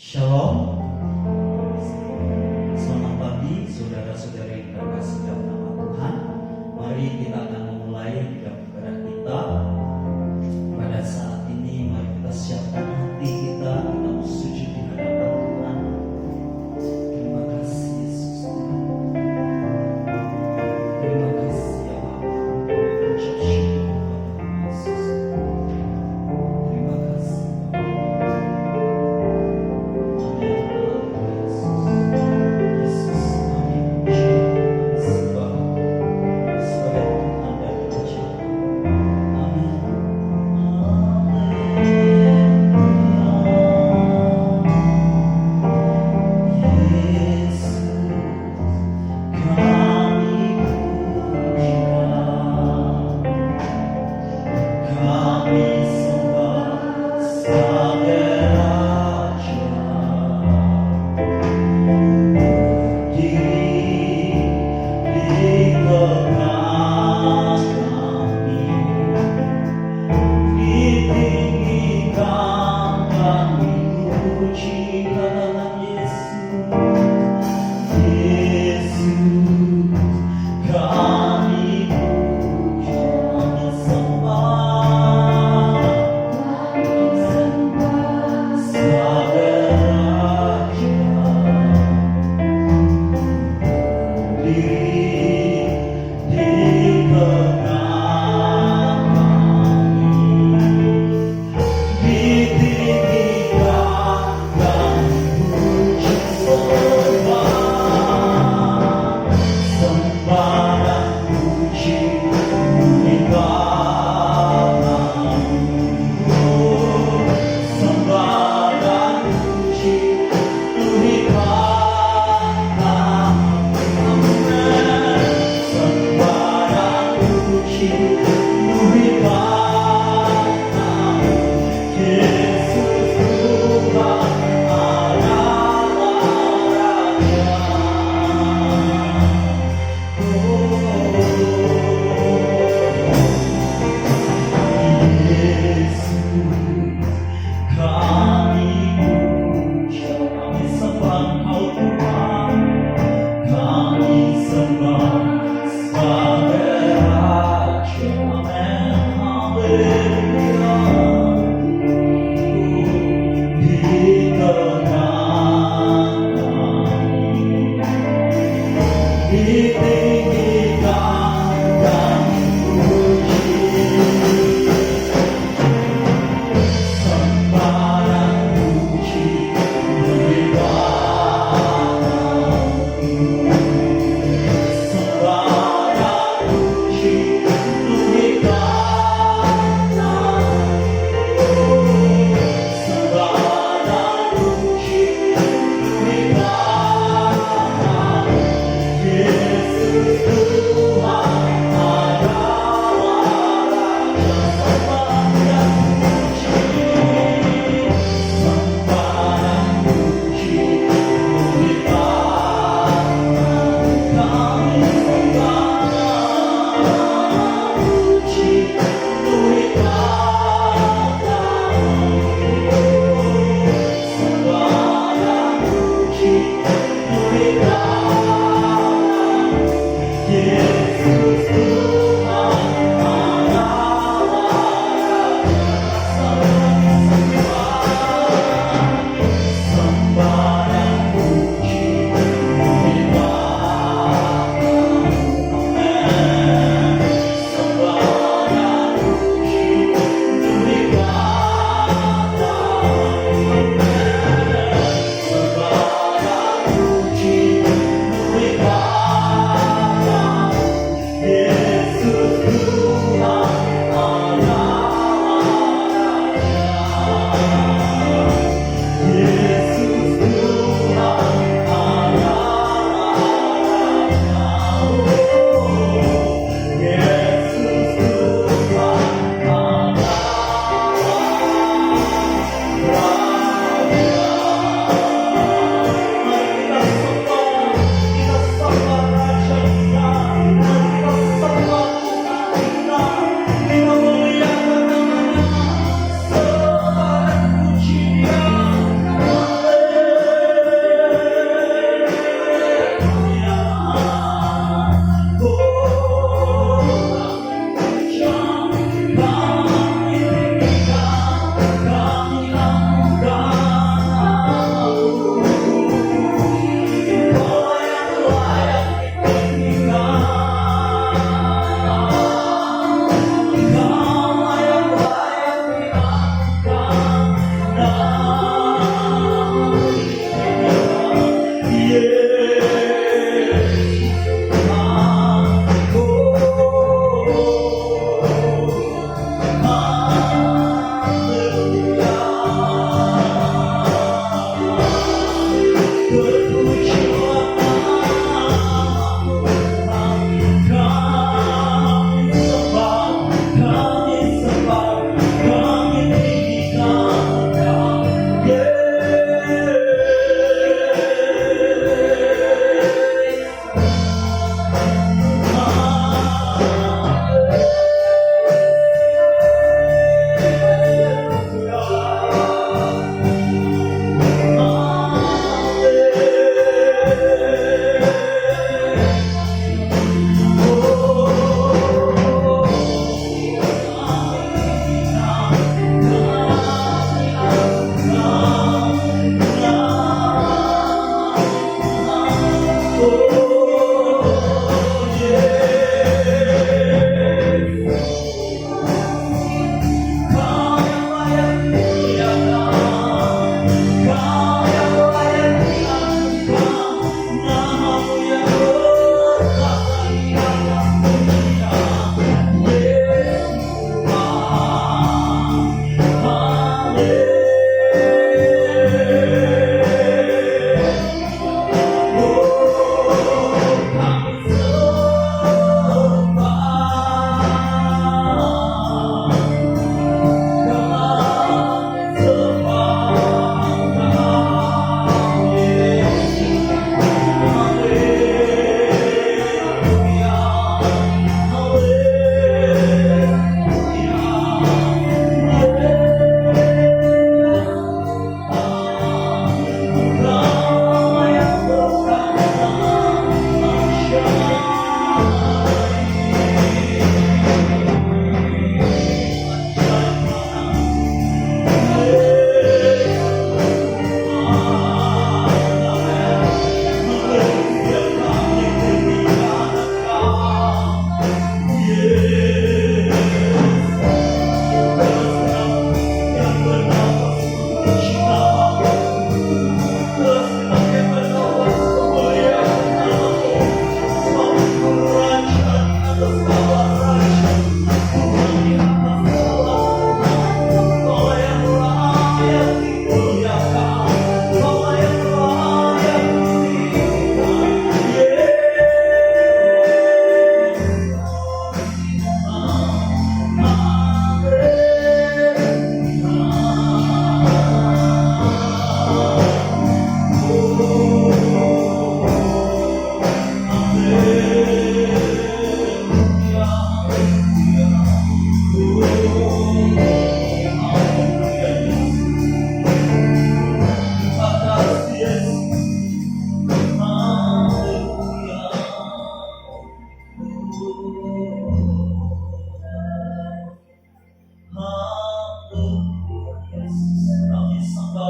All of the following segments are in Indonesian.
Shalom, selamat pagi saudara-saudari yang terkasih dalam nama Tuhan. Mari kita akan memulai hidup ibadah kita. Pada saat ini mari kita siapkan hati kita untuk sujud di hadapan Tuhan. Terima kasih Yesus. Terima kasih ya Bapa. Ucap syukur kepada Yesus. Terima kasih. Kami puji, kami sembah.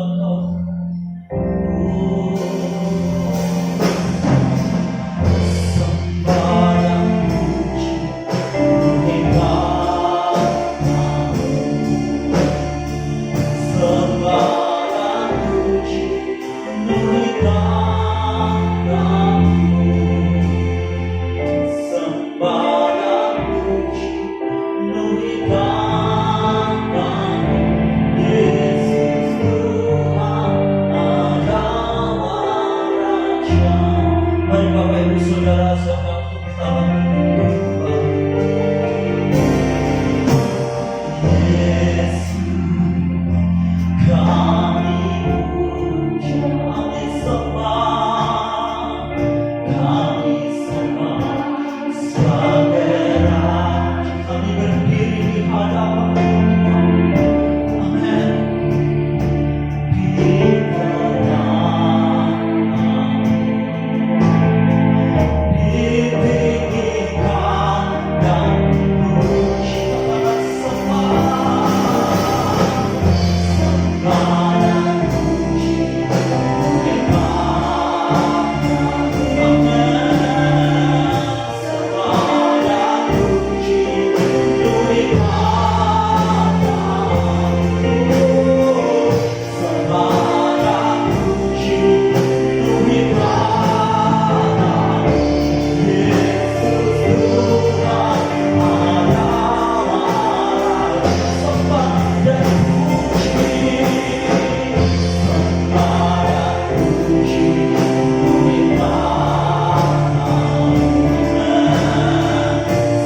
Engkau. Sembah dan puji nikmatmu, sembah dan puji nikmatmu, sembah dan puji nikmatmu. Yesus Tuhan adalah Raja. Mari Bapak Ibu Saudara, siapkan untuk kita menyembah Yesus. Kami puja, kami sembah sebagai Raja. Kami berdiri di hadapan Tuhan. Amin. Ditinggikan dan dipuji, katakan sembah dan puji nikmatmu. Amin. Sembah dan puji nikmatmu. Sembah dan puji nikmatmu. Yesus Tuhan adalah sembah dan puji, sembah dan puji nikmatmu.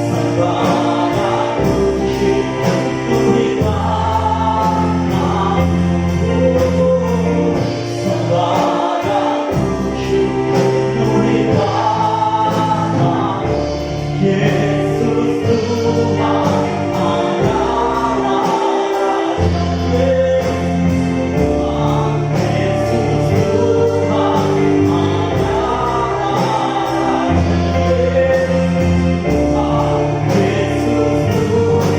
Sembah dan puji nikmatmu. Sembah dan puji nikmatmu. Yesus Tuhan adalah Raja. Yesus Tuhan adalah Raja. Yesus Tuhan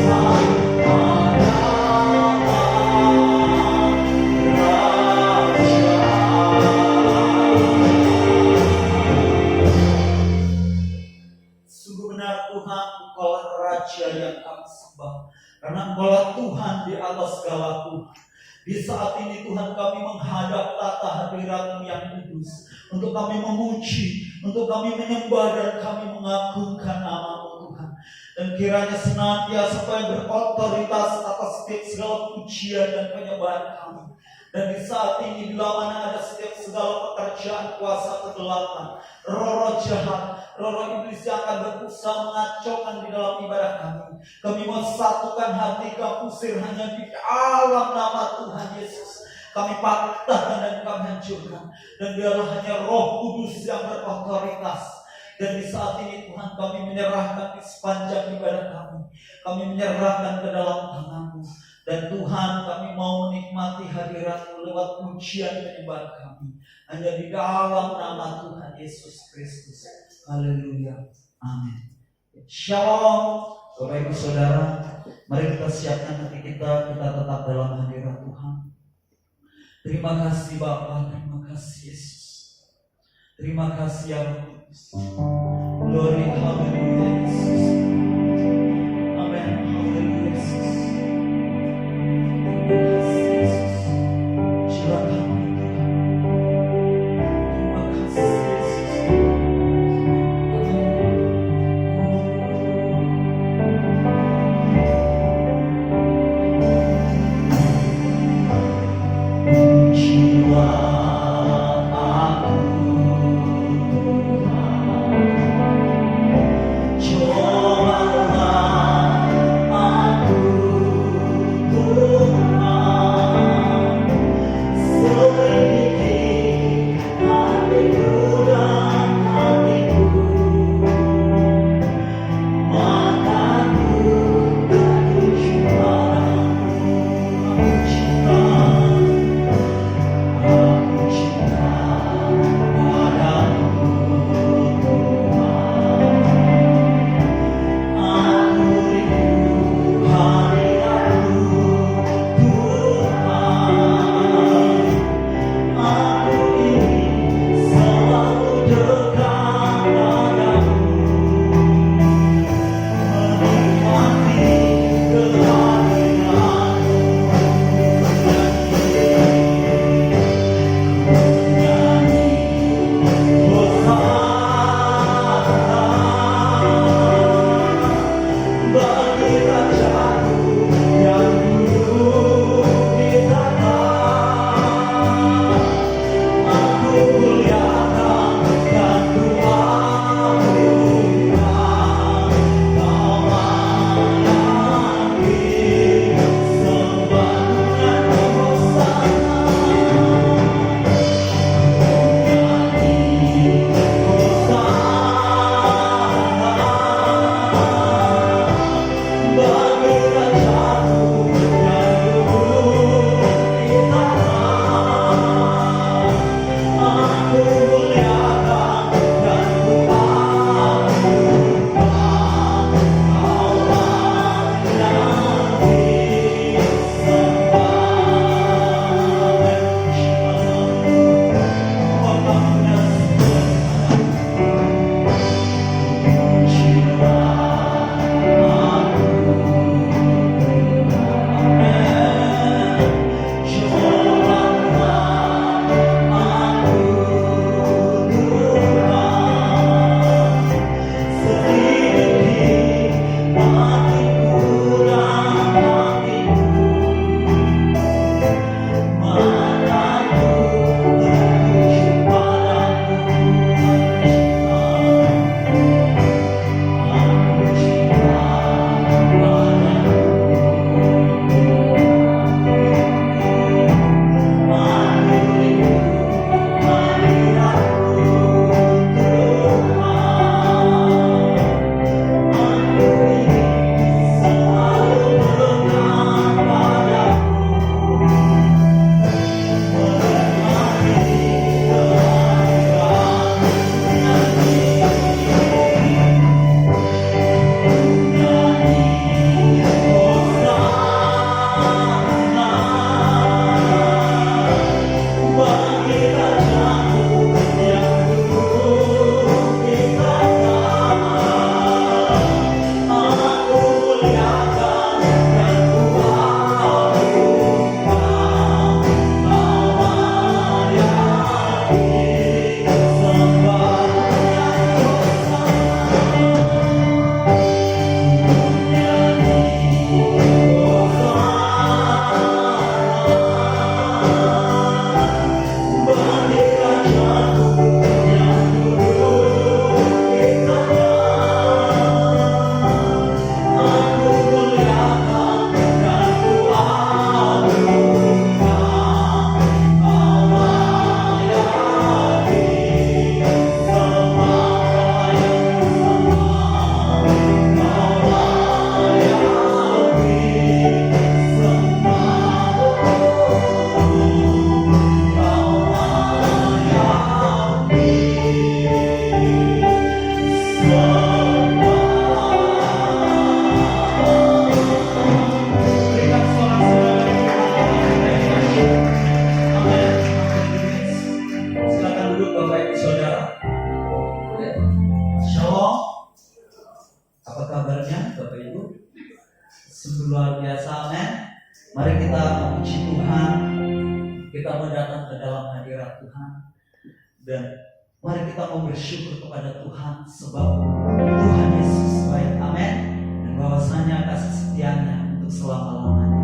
Sungguh benar Tuhan, Engkaulah Raja yang kami sembah, karena Engkaulah Tuhan di atas segala Tuhan. Di saat ini Tuhan, kami menghadap tata hadirat-Mu yang kudus, untuk kami memuji, untuk kami menyembah dan kami mengagungkan nama-Mu Tuhan. Dan kiranya senantiasa Kau yang berotoritas atas setiap segala pujian dan penyembahan kami. Dan di saat ini bila mana ada setiap segala pekerjaan kuasa kegelapan, roh-roh jahat, roh-roh iblis yang akan berusaha mengacaukan di dalam ibadah kami mau satukan hati, kami usir hanya di dalam nama Tuhan Yesus. Kami patahkan dan kami hancurkan, dan biarlah hanya Roh Kudus yang berotoritas. Dan di saat ini Tuhan, kami menyerahkan di sepanjang ibadah kami menyerahkan ke dalam tangan-Mu. Dan Tuhan, kami mau menikmati hadirat-Mu lewat pujian penyembahan kami hanya di dalam nama Tuhan Yesus Kristus. Haleluya. Amin. Shalom. Bapak Ibu Saudara, mari kita siapkan hati kita tetap dalam hadirat Tuhan. Terima kasih Bapa, terima kasih Yesus. Terima kasih ya Roh Kudus. Glory, haleluya Yesus. Amin, haleluya Yesus. Terima kasih Yesus. Silakan Tuhan. Terima kasih Yesus. Jiwa aku Tuhan, coba Mari kita memuji Tuhan, kita mau datang ke dalam hadirat Tuhan, dan mari kita mau bersyukur kepada Tuhan sebab Tuhan Yesus baik, amin, dan bahwasanya kasih setianya untuk selama-lamanya.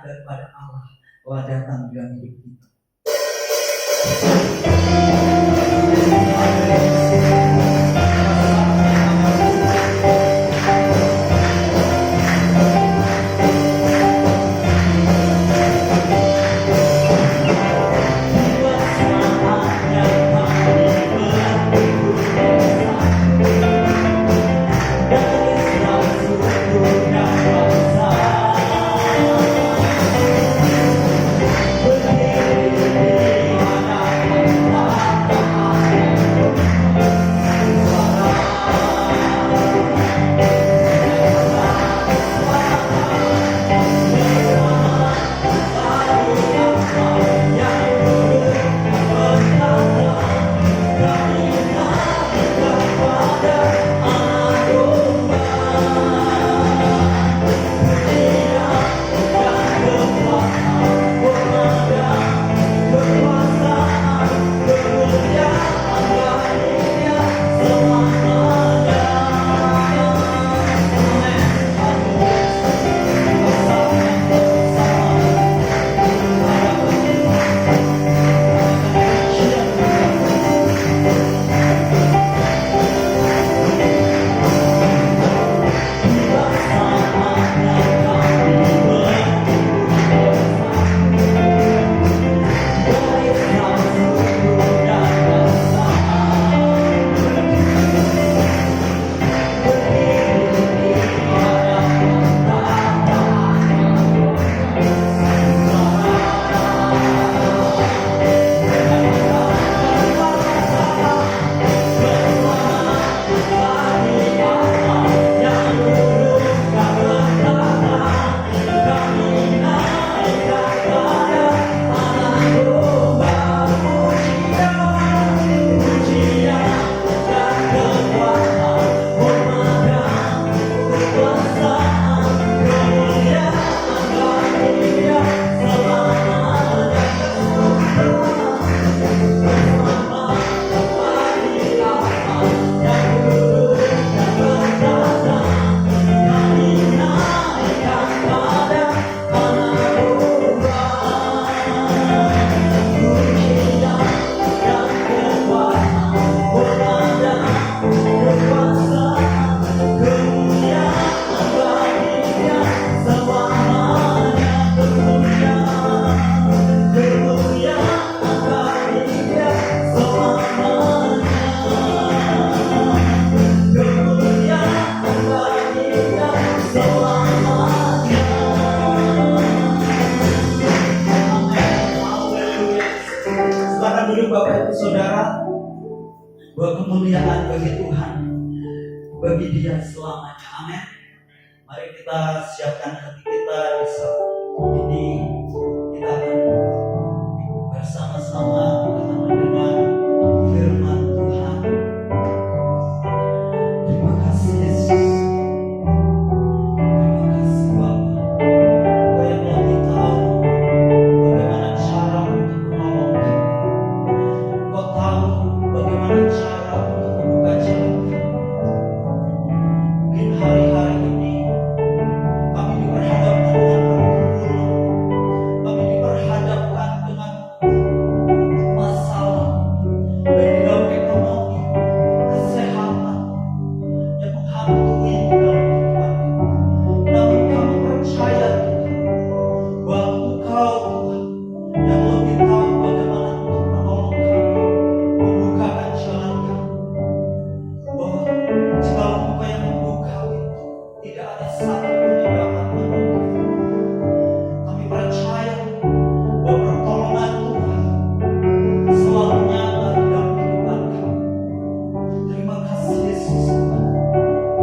Daripada Allah telah datang dalam hidup kita. bagi Dia selamanya. Amin. Mari kita siapkan hati kita di saat ini. Kita akan bersama-sama akan mendengar firman Tuhan. Terima kasih Yesus. Terima kasih Bapa. Kau yang lebih tahu bagaimana cara untuk menolong kami. Kau tahu bagaimana cara untuk membuka jalan kami. Mungkin hari-hari ini kami diperhadapkan dengan pergumulan, kami diperhadapkan dengan masalah, baik di dalam ekonomi, kesehatan yang menghantui di dalam kehidupan kami. Namun kami percaya bahwa Engkau Tuhan yang lebih tahu bagaimana untuk menolong kami, membukakan jalan kami. Bahwa jika Engkau yang membuka itu, tidak ada satu pun yang dapat menutup. Kami percaya bahwa pertolongan Tuhan selalu nyata di dalam kehidupan kami. Terima kasih Yesus.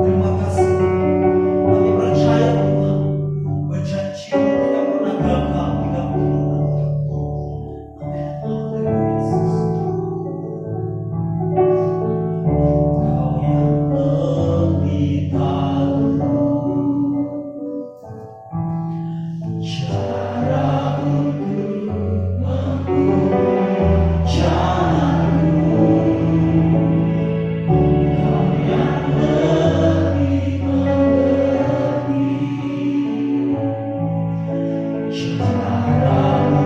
Terima kasih. Kami percaya Tuhan, berjanji-Mu tidak pernah gagal di dalam kehidupan kami. Amin. Haleluya Yesus. Kau yang lebih tahu cara untuk membuka jalanmu. Kau yang lebih mengerti cara untuk menolong hidupmu. Percaya, ku percaya Kau Tuhan yang tak pernah gagal, menjadikanku lebih dari pemenang. Ku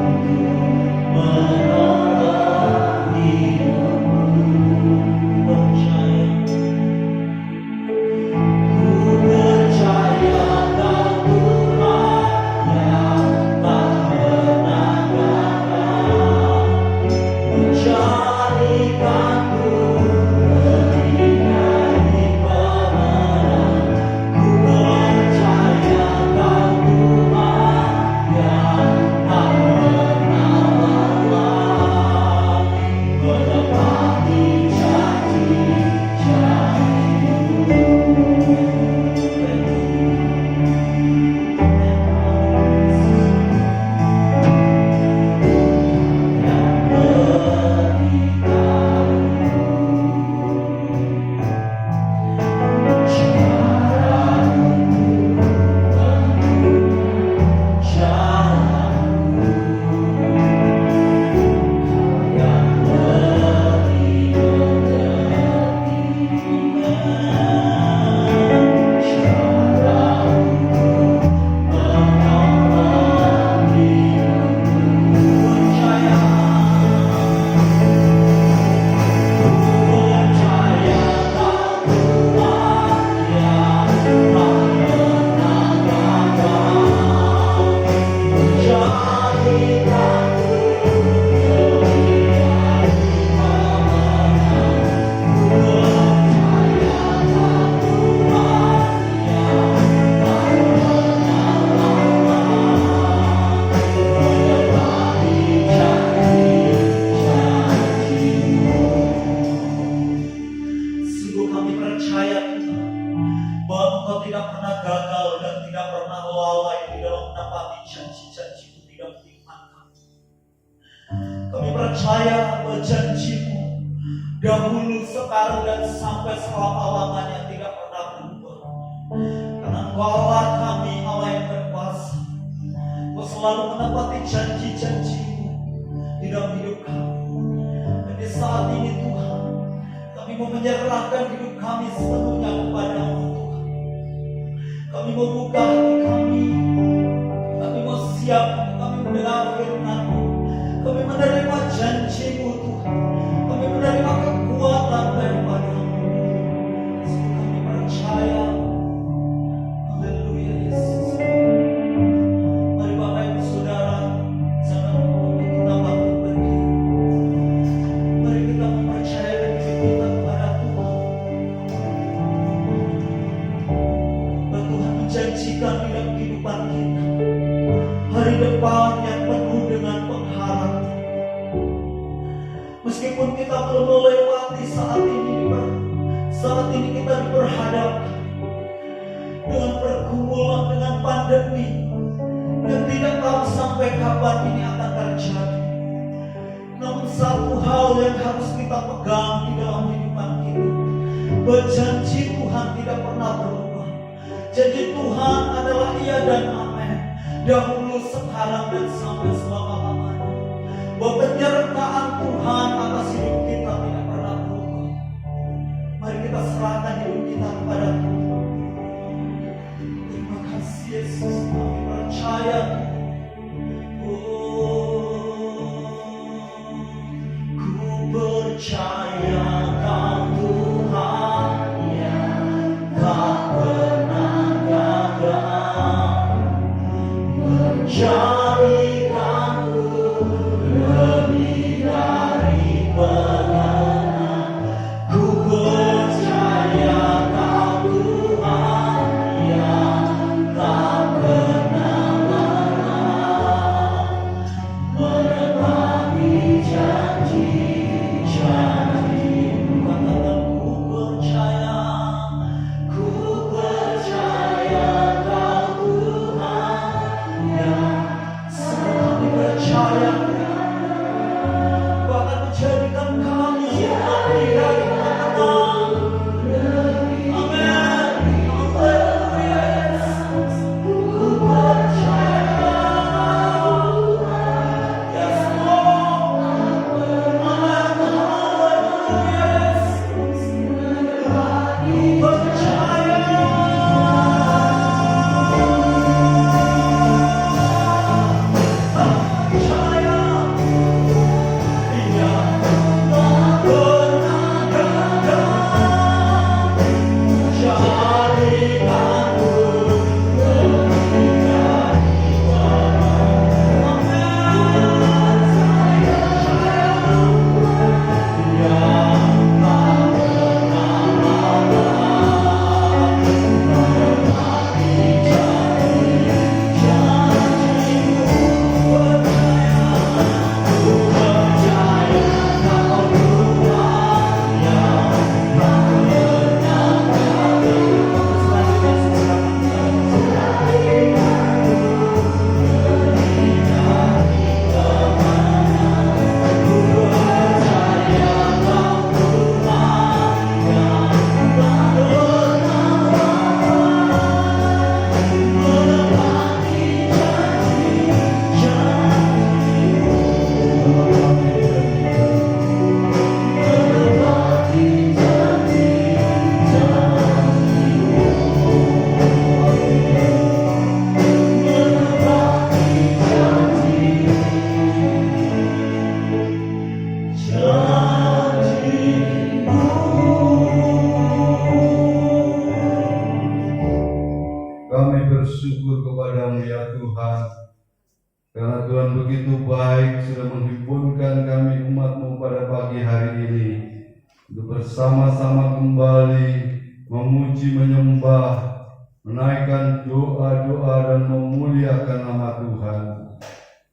percaya Kau Tuhan yang tak pernah lelah, menepati Sungguh kami percaya Tuhan bahwa Engkau tidak pernah gagal dan tidak pernah lalai di dalam menepati janji-janji-Mu di dalam kehidupan kami. Kami percaya bahwa janji-Mu dahulu, sekarang, dan sampai selama-lamanya tidak pernah berubah. Karena Engkau Allah kami, Allah yang berkuasa. Engkau selalu menepati janji-janji-Mu di dalam hidup kami. Dan di saat ini Tuhan, kami mau menyerahkan hidup kami sepenuhnya kepada-Mu Tuhan. Kami mau buka hati kami. Kami mau siap, kami mendengar firman-Mu. Kami menerima janji-Mu Tuhan. Kami menerima kekuatan daripada-Mu. Sungguh kami percaya. Haleluya Yesus. Mari Bapak Ibu Saudara, jangan menunggu kita bangkit berdiri. Mari kita mempercayakan diri kita kepada Tuhan. pandemi yang tidak tahu sampai kapan ini akan terjadi. Namun satu hal yang harus kita pegang di dalam kehidupan kita, berjanji Tuhan tidak pernah berubah. Janji Tuhan adalah iya dan amin, dahulu, sekarang, dan sampai selama-lamanya. Bahwa penyertaan Tuhan atas hidup kita tidak pernah berubah. Mari kita serahkan hidup kita kepada Tuhan. Terima kasih Yesus, kami percaya. Ku percaya Kau Tuhan yang tak pernah gagal menjadikanku lebih dari pemenang. Ku percaya Kau Tuhan yang tak pernah lelah menepati janji-janji-Mu. Katakan ku percaya Kau Tuhan yang selalu percaya. Kau akan menjadikan kami lebih dari pemenang. Amin. Haleluya Yesus. Ku percaya. Yes Lord. Amin. Haleluya Yesus. Ku percaya. Percaya. Dia tak pernah gagal menjadikanku lebih dari pemenang. Amin. Saya percaya Dia tak pernah lelah menepati janji-janji-Mu. Ku percaya Kau Tuhan yang tak pernah gagal. Selanjutnya ku percaya Kau Tuhan yang tak pernah menepati Kami bersyukur kepadamu ya Tuhan, karena Tuhan begitu baik sudah menghimpunkan kami umat-Mu pada pagi hari ini untuk bersama-sama kembali memuji, menyembah, menaikkan doa-doa dan memuliakan nama Tuhan.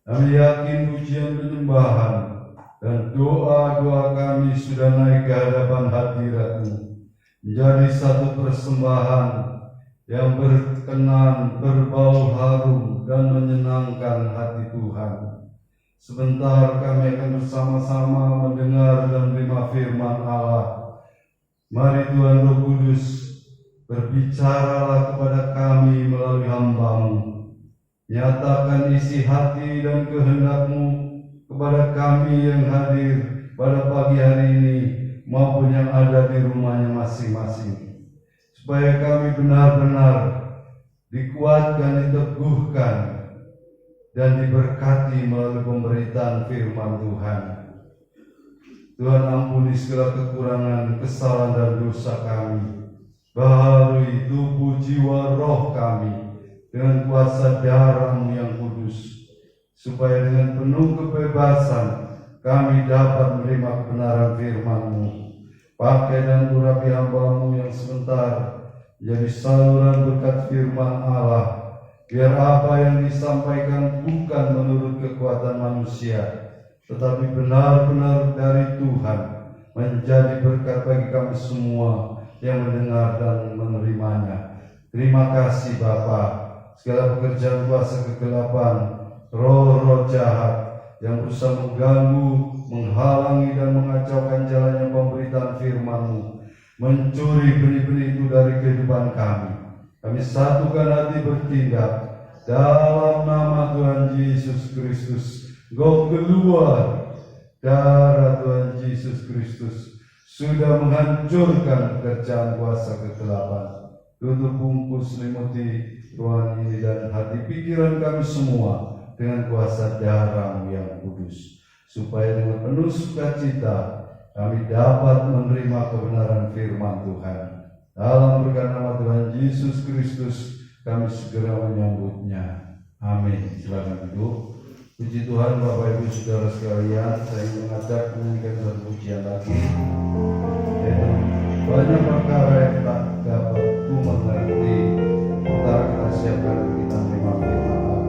Kami yakin pujian, penyembahan dan doa-doa kami sudah naik ke hadapan hadirat-Mu, menjadi satu persembahan yang berkenan, berbau harum dan menyenangkan hati Tuhan. Sebentar kami akan bersama-sama mendengar dan menerima firman Allah. Mari Tuhan Roh Kudus, berbicaralah kepada kami melalui hamba-Mu. Nyatakan isi hati dan kehendak-Mu kepada kami yang hadir pada pagi hari ini maupun yang ada di rumahnya masing-masing, supaya kami benar-benar dikuatkan, diteguhkan, dan diberkati melalui pemberitaan firman Tuhan. Tuhan, ampuni segala kekurangan, kesalahan, dan dosa kami. Baharui tubuh, jiwa, roh kami dengan kuasa darah-Mu yang kudus, supaya dengan penuh kebebasan kami dapat menerima kebenaran firman-Mu. Pakai dan urapi hamba-Mu yang sebentar jadi saluran berkat firman Allah, biar apa yang disampaikan bukan menurut kekuatan manusia, tetapi benar-benar dari Tuhan, menjadi berkat bagi kami semua yang mendengar dan menerimanya. Terima kasih Bapa, segala pekerjaan kuasa kegelapan, roh-roh jahat yang berusaha mengganggu, menghalangi dan mengacaukan jalannya pemberitaan firman-Mu, mencuri benih-benih itu dari kehidupan kami. Kami satukan hati bertindak dalam nama Tuhan Yesus Kristus. Engkau keluar, darah Tuhan Yesus Kristus sudah menghancurkan pekerjaan kuasa kegelapan. Tutup, bungkus, selimuti ruangan ini dan hati pikiran kami semua dengan kuasa darah-Mu yang kudus, supaya dengan penuh sukacita kami dapat menerima kebenaran firman Tuhan. Dalam berkat nama Tuhan Yesus Kristus kami segera menyambutnya. Amin. Silakan duduk. Puji Tuhan, Bapak Ibu Saudara sekalian, saya mengajak menyanyikan satu pujian lagi, yaitu banyak perkara yang tak dapat ku mengerti. Sebentar kita siapkan dan kita menerima firman Allah.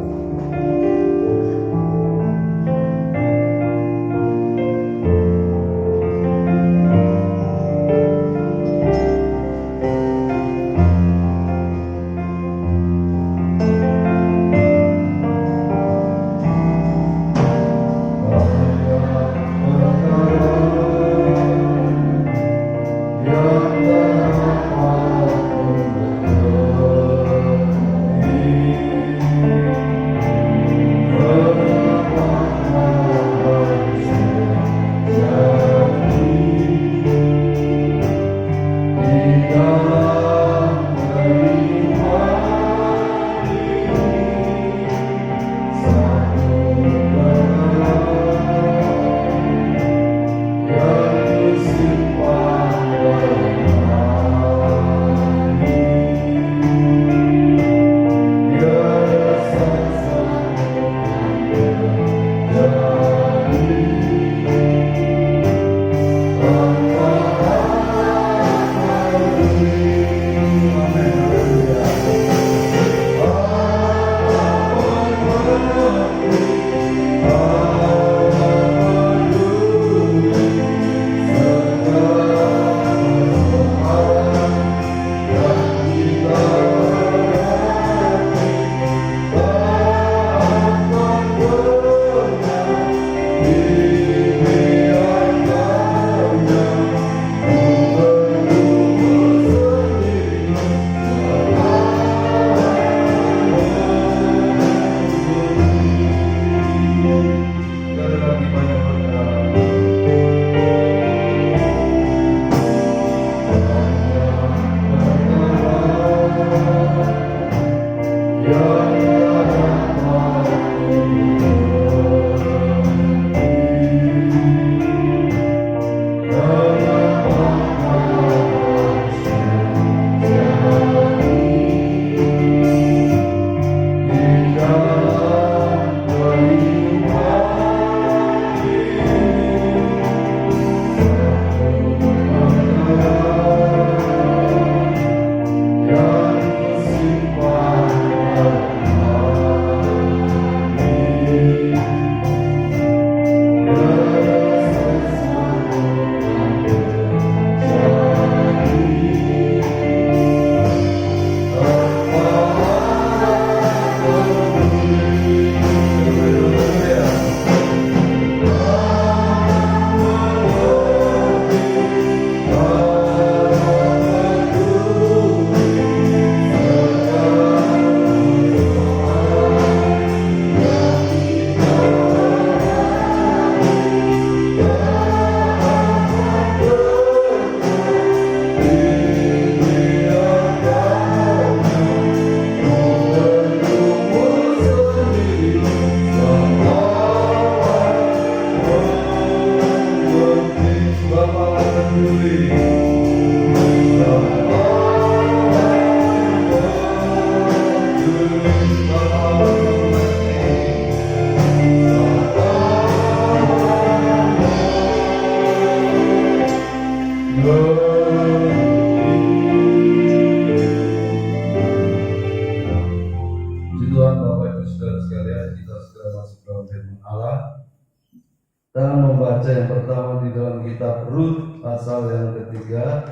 Membaca yang pertama di dalam kitab Rut pasal yang ketiga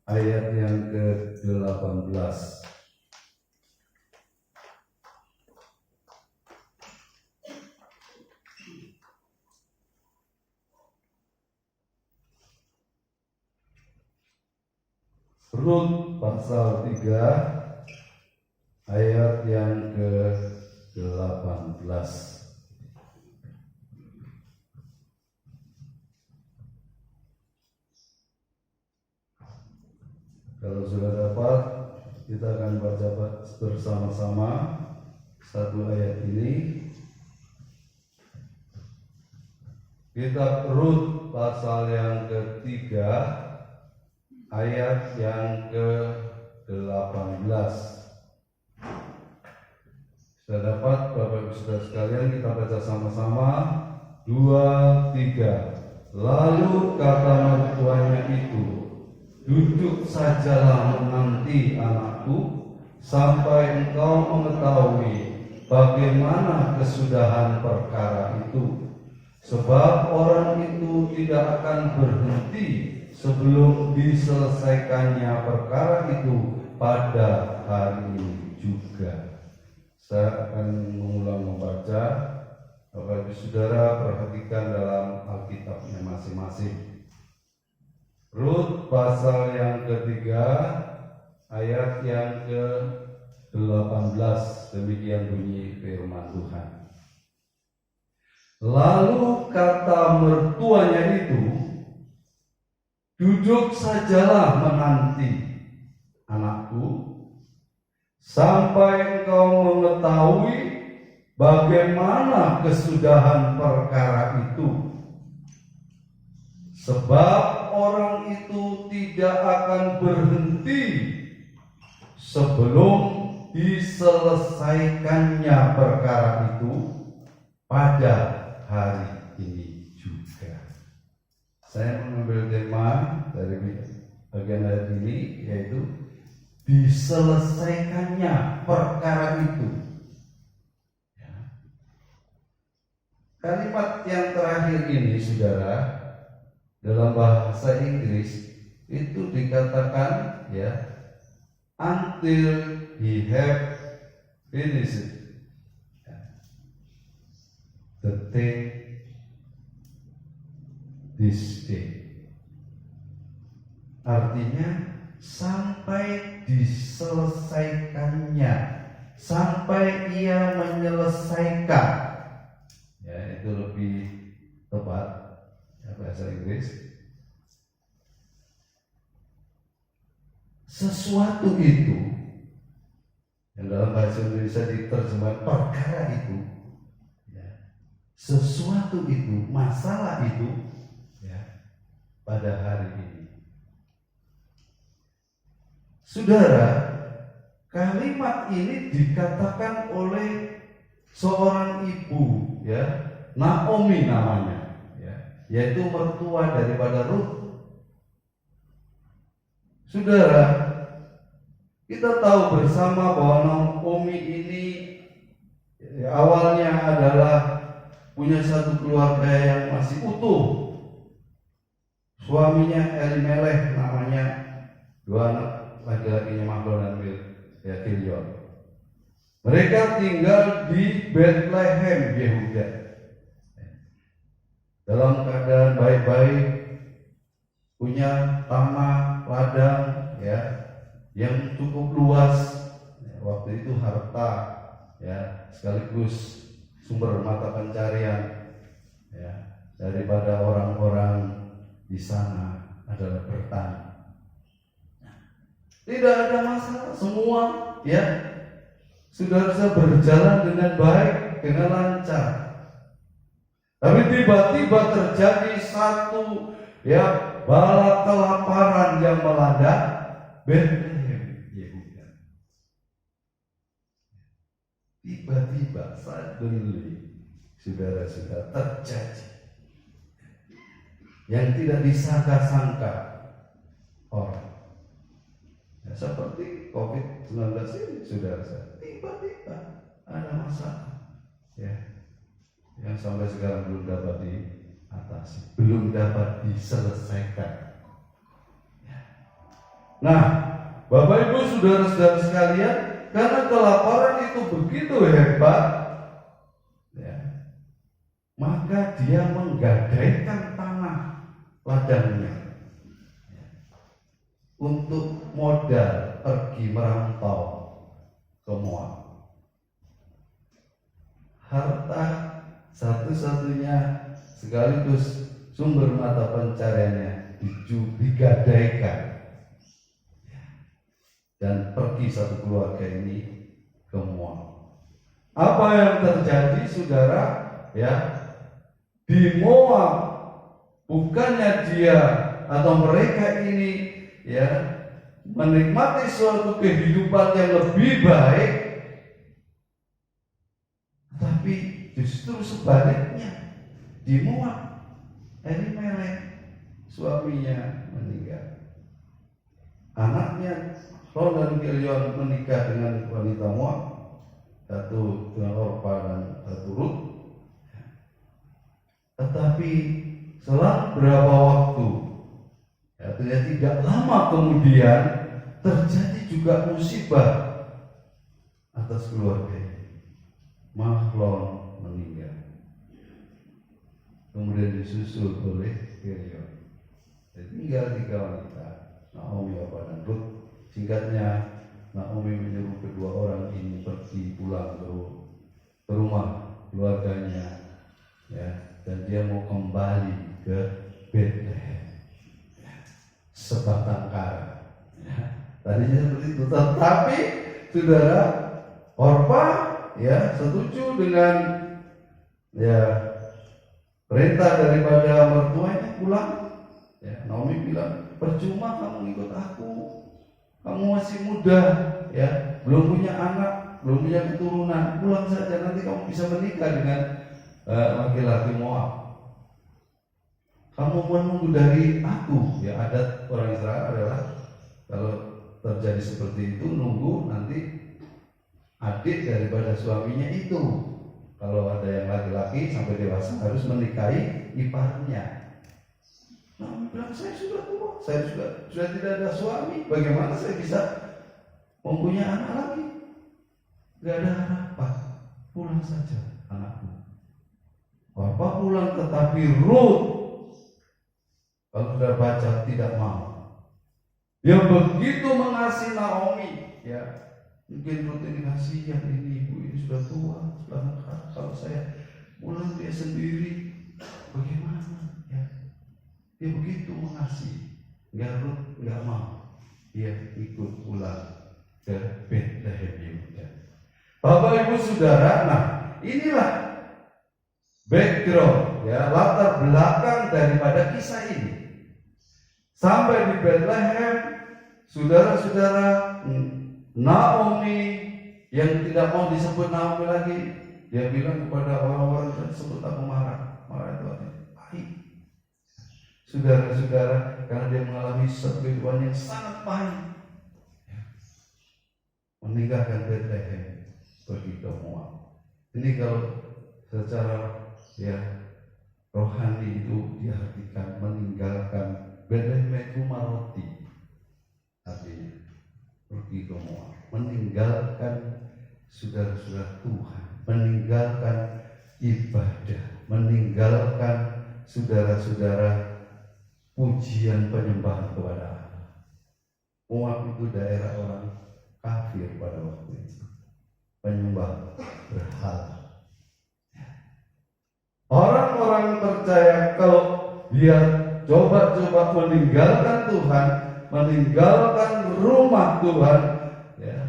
ayat yang ke-18. Rut pasal 3 ayat yang ke-18. Kalau sudah dapat, kita akan baca bersama-sama satu ayat ini. Kitab Rut pasal yang ketiga ayat yang ke-18. Sudah dapat Bapak Ibu Saudara sekalian, kita baca sama-sama. 2, 3. Lalu kata mertuanya itu, duduk sajalah menanti anakku, sampai engkau mengetahui bagaimana kesudahan perkara itu. Sebab orang itu tidak akan berhenti sebelum diselesaikannya perkara itu pada hari ini juga. Saya akan mengulang membaca. Bapak Ibu Saudara perhatikan dalam Alkitabnya masing-masing. Rut pasal yang ketiga ayat yang ke-18, demikian bunyi firman Tuhan. Lalu kata mertuanya itu, duduk sajalah menanti anakku, sampai engkau mengetahui bagaimana kesudahan perkara itu. Sebab orang itu tidak akan berhenti sebelum diselesaikannya perkara itu pada hari ini juga. Saya mengambil tema dari bagian ayat ini, yaitu diselesaikannya perkara itu. Kalimat yang terakhir ini, saudara, dalam bahasa Inggris itu dikatakan until he have finished the thing this day. Artinya sampai diselesaikannya, sampai ia menyelesaikan. Ya, itu lebih tepat bahasa Inggris. Sesuatu itu yang dalam bahasa Indonesia diterjemahkan perkara itu, sesuatu itu, masalah itu, pada hari ini. Saudara, kalimat ini dikatakan oleh seorang ibu, Naomi namanya, yaitu mertua daripada Rut. Saudara, kita tahu bersama bahwa Naomi ini awalnya adalah punya satu keluarga yang masih utuh. Suaminya Elimelech namanya, dua anak laki-lakinya Mahlon dan Kilion. Mereka tinggal di Bethlehem, Yehuda, dalam keadaan baik-baik, punya tanah ladang yang cukup luas. Waktu itu harta sekaligus sumber mata pencarian daripada orang-orang di sana adalah bertani. Tidak ada masalah, semua sudah bisa berjalan dengan baik, dengan lancar. Tapi tiba-tiba terjadi satu bala kelaparan yang melanda Bethlehem, Yehuda. Tiba-tiba suddenly, saudara-saudara, terjadi yang tidak disangka-sangka orang. Seperti COVID-19 ini, saudara-saudara, tiba-tiba ada masalah yang sampai sekarang belum dapat diatasi, belum dapat diselesaikan. Nah, Bapak Ibu saudara-saudara sekalian, karena kelaparan itu begitu hebat, maka dia menggadaikan tanah ladangnya untuk modal pergi merantau ke Moab. Harta satu-satunya sekaligus sumber mata pencariannya digadaikan dan pergi satu keluarga ini ke Moab. Apa yang terjadi, saudara? Ya, di Moab bukannya dia atau mereka ini ya menikmati suatu kehidupan yang lebih baik, tapi justru sebaliknya. Di Moab, Elimelek suaminya meninggal, anaknya Ron dan Kilion menikah dengan wanita Moab, satu dengan Orpa dan satu Rut. Tetapi selang berapa waktu, ya, tidak lama kemudian terjadi juga musibah atas keluarga ini. Mahlon meninggal, kemudian disusul oleh Kilion. Tinggal 3 wanita, Naomi, Orpa dan Rut. Singkatnya, Naomi menyuruh kedua orang ini pergi pulang ke rumah keluarganya, ya, dan dia mau kembali ke Bethlehem, sebatang kara. Ya, tadinya seperti itu, tetapi saudara, Orpa ya setuju dengan ya perintah daripada mertuanya pulang. Ya, Naomi bilang, percuma kamu ikut aku. Kamu masih muda, ya, belum punya anak, belum punya keturunan. Pulang saja, nanti kamu bisa menikah dengan laki-laki Moab. Kamu menunggu dari aku, ya, adat orang Israel adalah kalau terjadi seperti itu, nunggu nanti adik daripada suaminya itu. Kalau ada yang laki-laki sampai dewasa harus menikahi iparnya. Naomi bilang, saya sudah tua, saya sudah tidak ada suami, bagaimana saya bisa mempunyai anak lagi? Gak ada harapan, pulang saja anakku. Bapak pulang, tetapi Rut, kalau sudah baca, tidak mau. Dia begitu mengasihi Naomi, ya, mungkin Rut ini kasihan, ini ibu ini sudah tua, sudah angkat. Kalau saya pulang dia sendiri, bagaimana? Dia begitu mengasihi, Rut nggak mau, dia ikut pulang ke Bethlehem Yehuda. Bapak Ibu Saudara, nah inilah background, ya, latar belakang daripada kisah ini. Sampai di Bethlehem, saudara-saudara, Naomi yang tidak mau disebut Naomi lagi, dia bilang kepada orang-orang yang sebut aku marah itu artinya pahit. Saudara-saudara, karena dia mengalami satu kehidupan yang sangat pahit, meninggalkan Bethlehem pergi ke Moab. Ini kalau secara ya rohani itu diartikan meninggalkan Bethlehem itu rumah roti, artinya pergi ke Moab, meninggalkan saudara-saudara Tuhan, meninggalkan ibadah, meninggalkan saudara-saudara pujian penyembahan kepada Allah. Moab itu daerah orang kafir pada waktu itu, penyembah berhala. Orang-orang percaya kalau dia coba-coba meninggalkan Tuhan, meninggalkan rumah Tuhan, ya,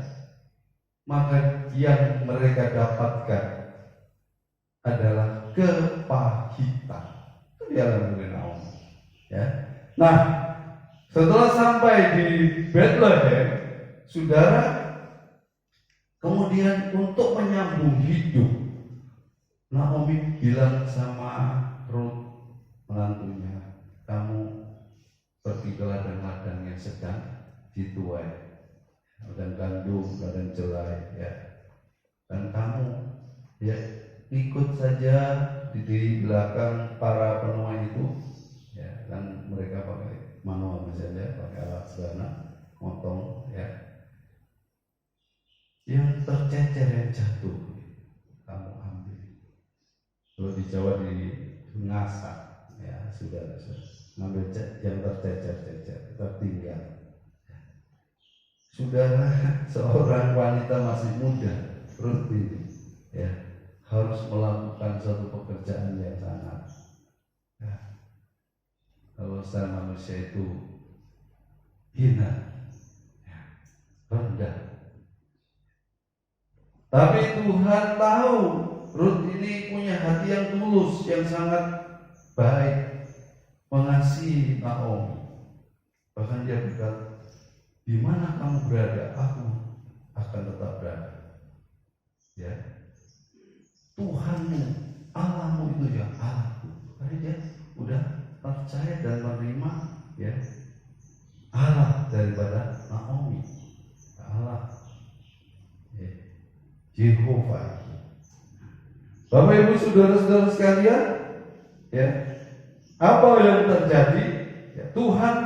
maka yang mereka dapatkan adalah kepahitan. Itu dialami Naomi. Ya. Nah, setelah sampai di Bethlehem, saudara, kemudian untuk menyambung hidup, Naomi bilang sama Rut, menantunya, kamu pergi ke ladang-ladang yang sedang dituai, ladang gandum, ladang jelai, ya, dan kamu ya ikut saja di belakang para penuai itu. Ya, dan mereka pakai manual misalnya, pakai alat serana, motong, ya. Yang tercecer, yang jatuh, kamu ambil. Kalau di Jawa di ngasak, ya, sudah ngambil yang tercecer-cecer, tertinggal. saudara, seorang wanita masih muda, Ruth ini, ya, harus melakukan suatu pekerjaan yang sangat, ya, kalau secara manusia itu hina, ya, rendah. Tapi Tuhan tahu Ruth ini punya hati yang tulus, yang sangat baik, mengasihi Naomi. Bahkan dia berkata, di mana kamu berada, aku akan tetap berada. Ya, Tuhanmu, Allahmu itu ya Allahku. Karena dia udah percaya dan menerima, ya, Allah daripada Naomi, Allah, ya, Yehova. Bapak Ibu saudara-saudara sekalian, ya, apa yang terjadi? Ya, Tuhan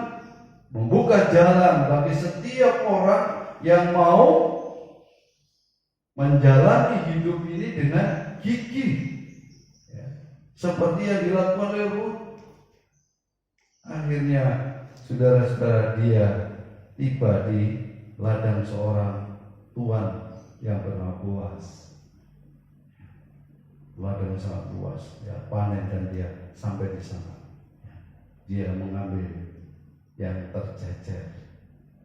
membuka jalan bagi setiap orang yang mau menjalani hidup ini dengan gigih, ya, seperti yang dilakukan oleh Ruth. Akhirnya saudara-saudara, dia tiba di ladang seorang tuan yang bernama Boaz. Ladang sangat luas, ya, panen, dan dia sampai di sana. Dia mengambil yang tercecer,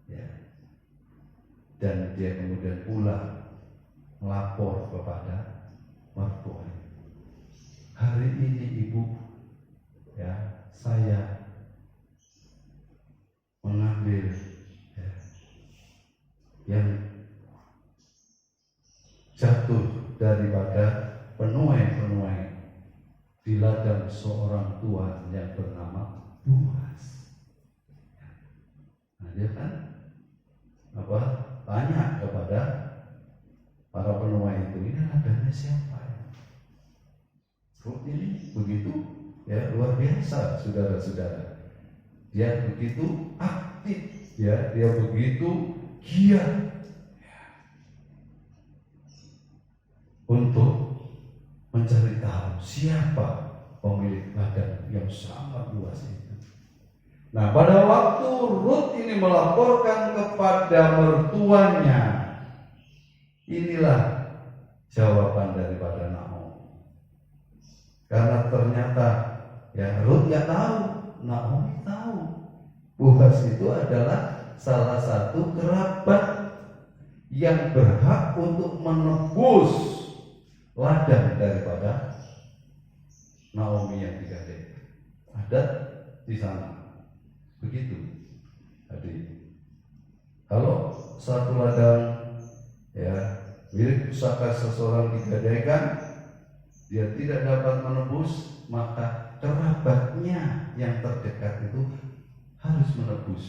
ya, dan dia kemudian pulang melapor kepada mertuanya. Hari ini ibu, ya, saya mengambil, ya, yang jatuh daripada penuai di ladang seorang tuan yang bernama Boaz. Nah, dia kan tanya kepada para penuai itu, ini ladangnya siapa ya? Ruth ini begitu, ya, luar biasa, saudara-saudara. Dia begitu aktif, ya, dia begitu giat, ya, untuk mencari tahu siapa pemilik ladang yang sangat luas itu. Nah, pada waktu Ruth ini melaporkan kepada mertuanya, inilah jawaban daripada Naomi. Karena ternyata, ya, Ruth nggak tahu, Naomi tahu. Boaz itu adalah salah satu kerabat yang berhak untuk menebus ladang daripada Naomi yang digadaikan. Ada di sana. Begitu. Jadi, kalau satu ladang, ya, milik pusaka seseorang digadaikan, dia tidak dapat menebus, maka kerabatnya yang terdekat itu harus menebus.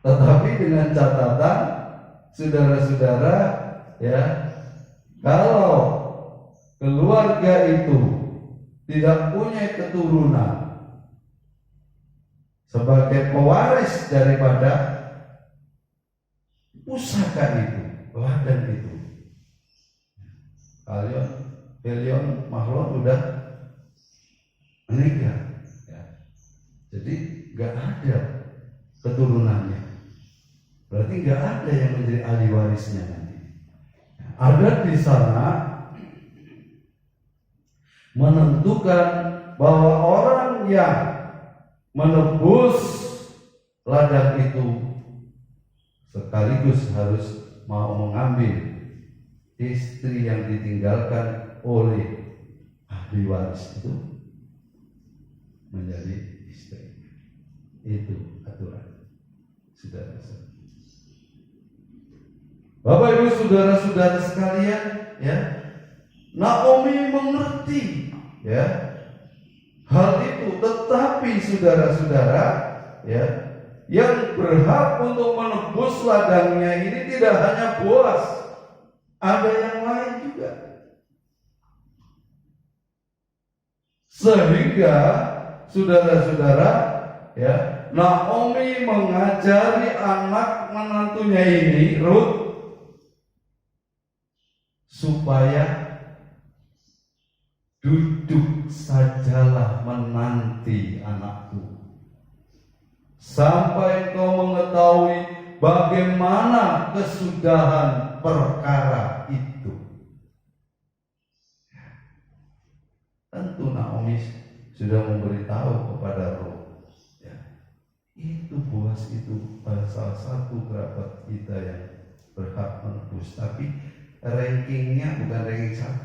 Tetapi dengan catatan, saudara-saudara, ya, kalau keluarga itu tidak punya keturunan sebagai pewaris daripada pusaka itu, ladang itu, Helion Mahlon udah meninggal, ya. Jadi nggak ada keturunannya, berarti nggak ada yang menjadi ahli warisnya nanti. Ada di sana menentukan bahwa orang yang menebus ladang itu sekaligus harus mau mengambil istri yang ditinggalkan oleh ahli waris itu menjadi istri. Itu aturan, saudara-saudara. Bapak Ibu saudara-saudara sekalian, ya, Naomi mengerti, ya, hal itu. Tetapi saudara-saudara, ya, yang berhak untuk menebus ladangnya ini tidak hanya Boaz, ada yang lain juga. Sehingga saudara-saudara, ya, Naomi mengajari anak menantunya ini, Ruth, supaya duduk sajalah menanti anakku, sampai engkau mengetahui bagaimana kesudahan perkara itu. Tentu Naomi sudah memberitahu kepada Ruth, ya, itu Boaz itu salah satu kerabat kita yang berhak menebus, tapi rankingnya bukan ranking 1.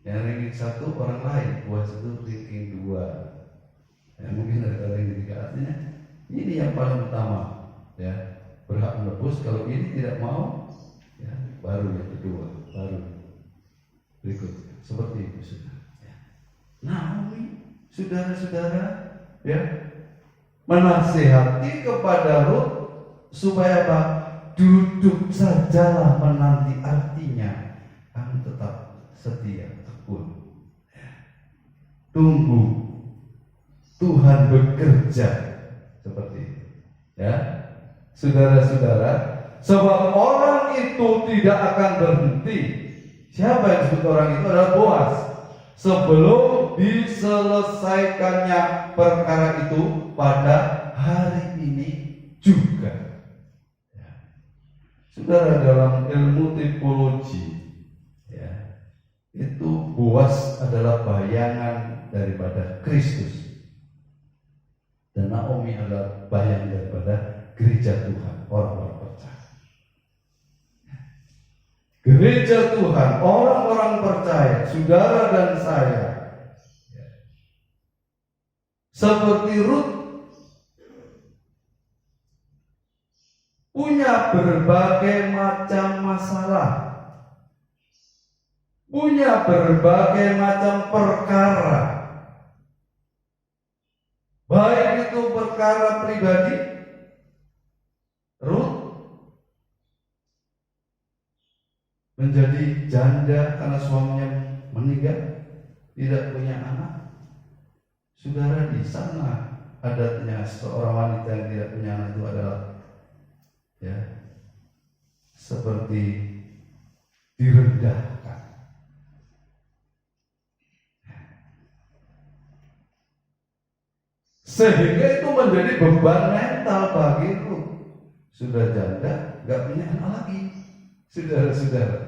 Yang ranking 1 orang lain, Boaz itu ranking 2. Ya, mungkin ada ranking 3. Artinya ini yang paling utama, ya, berhak menebus. Kalau ini tidak mau, ya, baru yang kedua, baru berikut. Seperti itu sudah. Ya. Naomi, saudara-saudara, ya, menasihati kepada Ruth supaya apa? Duduk sajalah menanti, artinya kamu tetap setia, tekun. Tunggu Tuhan bekerja, seperti itu. Ya, saudara-saudara, sebab orang itu tidak akan berhenti. Siapa yang disebut orang itu adalah Boaz. Sebelum diselesaikannya perkara itu pada hari ini juga. Ya. Saudara, dalam ilmu tipologi, ya, itu Boaz adalah bayangan daripada Kristus, dan Naomi adalah bayangan daripada gereja Tuhan, orang-orang percaya. Gereja Tuhan, orang-orang percaya, saudara dan saya, ya, seperti Ruth, punya berbagai macam masalah, punya berbagai macam perkara, baik itu perkara pribadi. Ruth menjadi janda karena suaminya meninggal, tidak punya anak. Saudara, di sana adatnya seorang wanita yang tidak punya anak itu adalah, ya, seperti direndahkan. Sehingga itu menjadi beban mental bagi Ruth. Sudah janda, gak punya anak lagi. Saudara-saudara,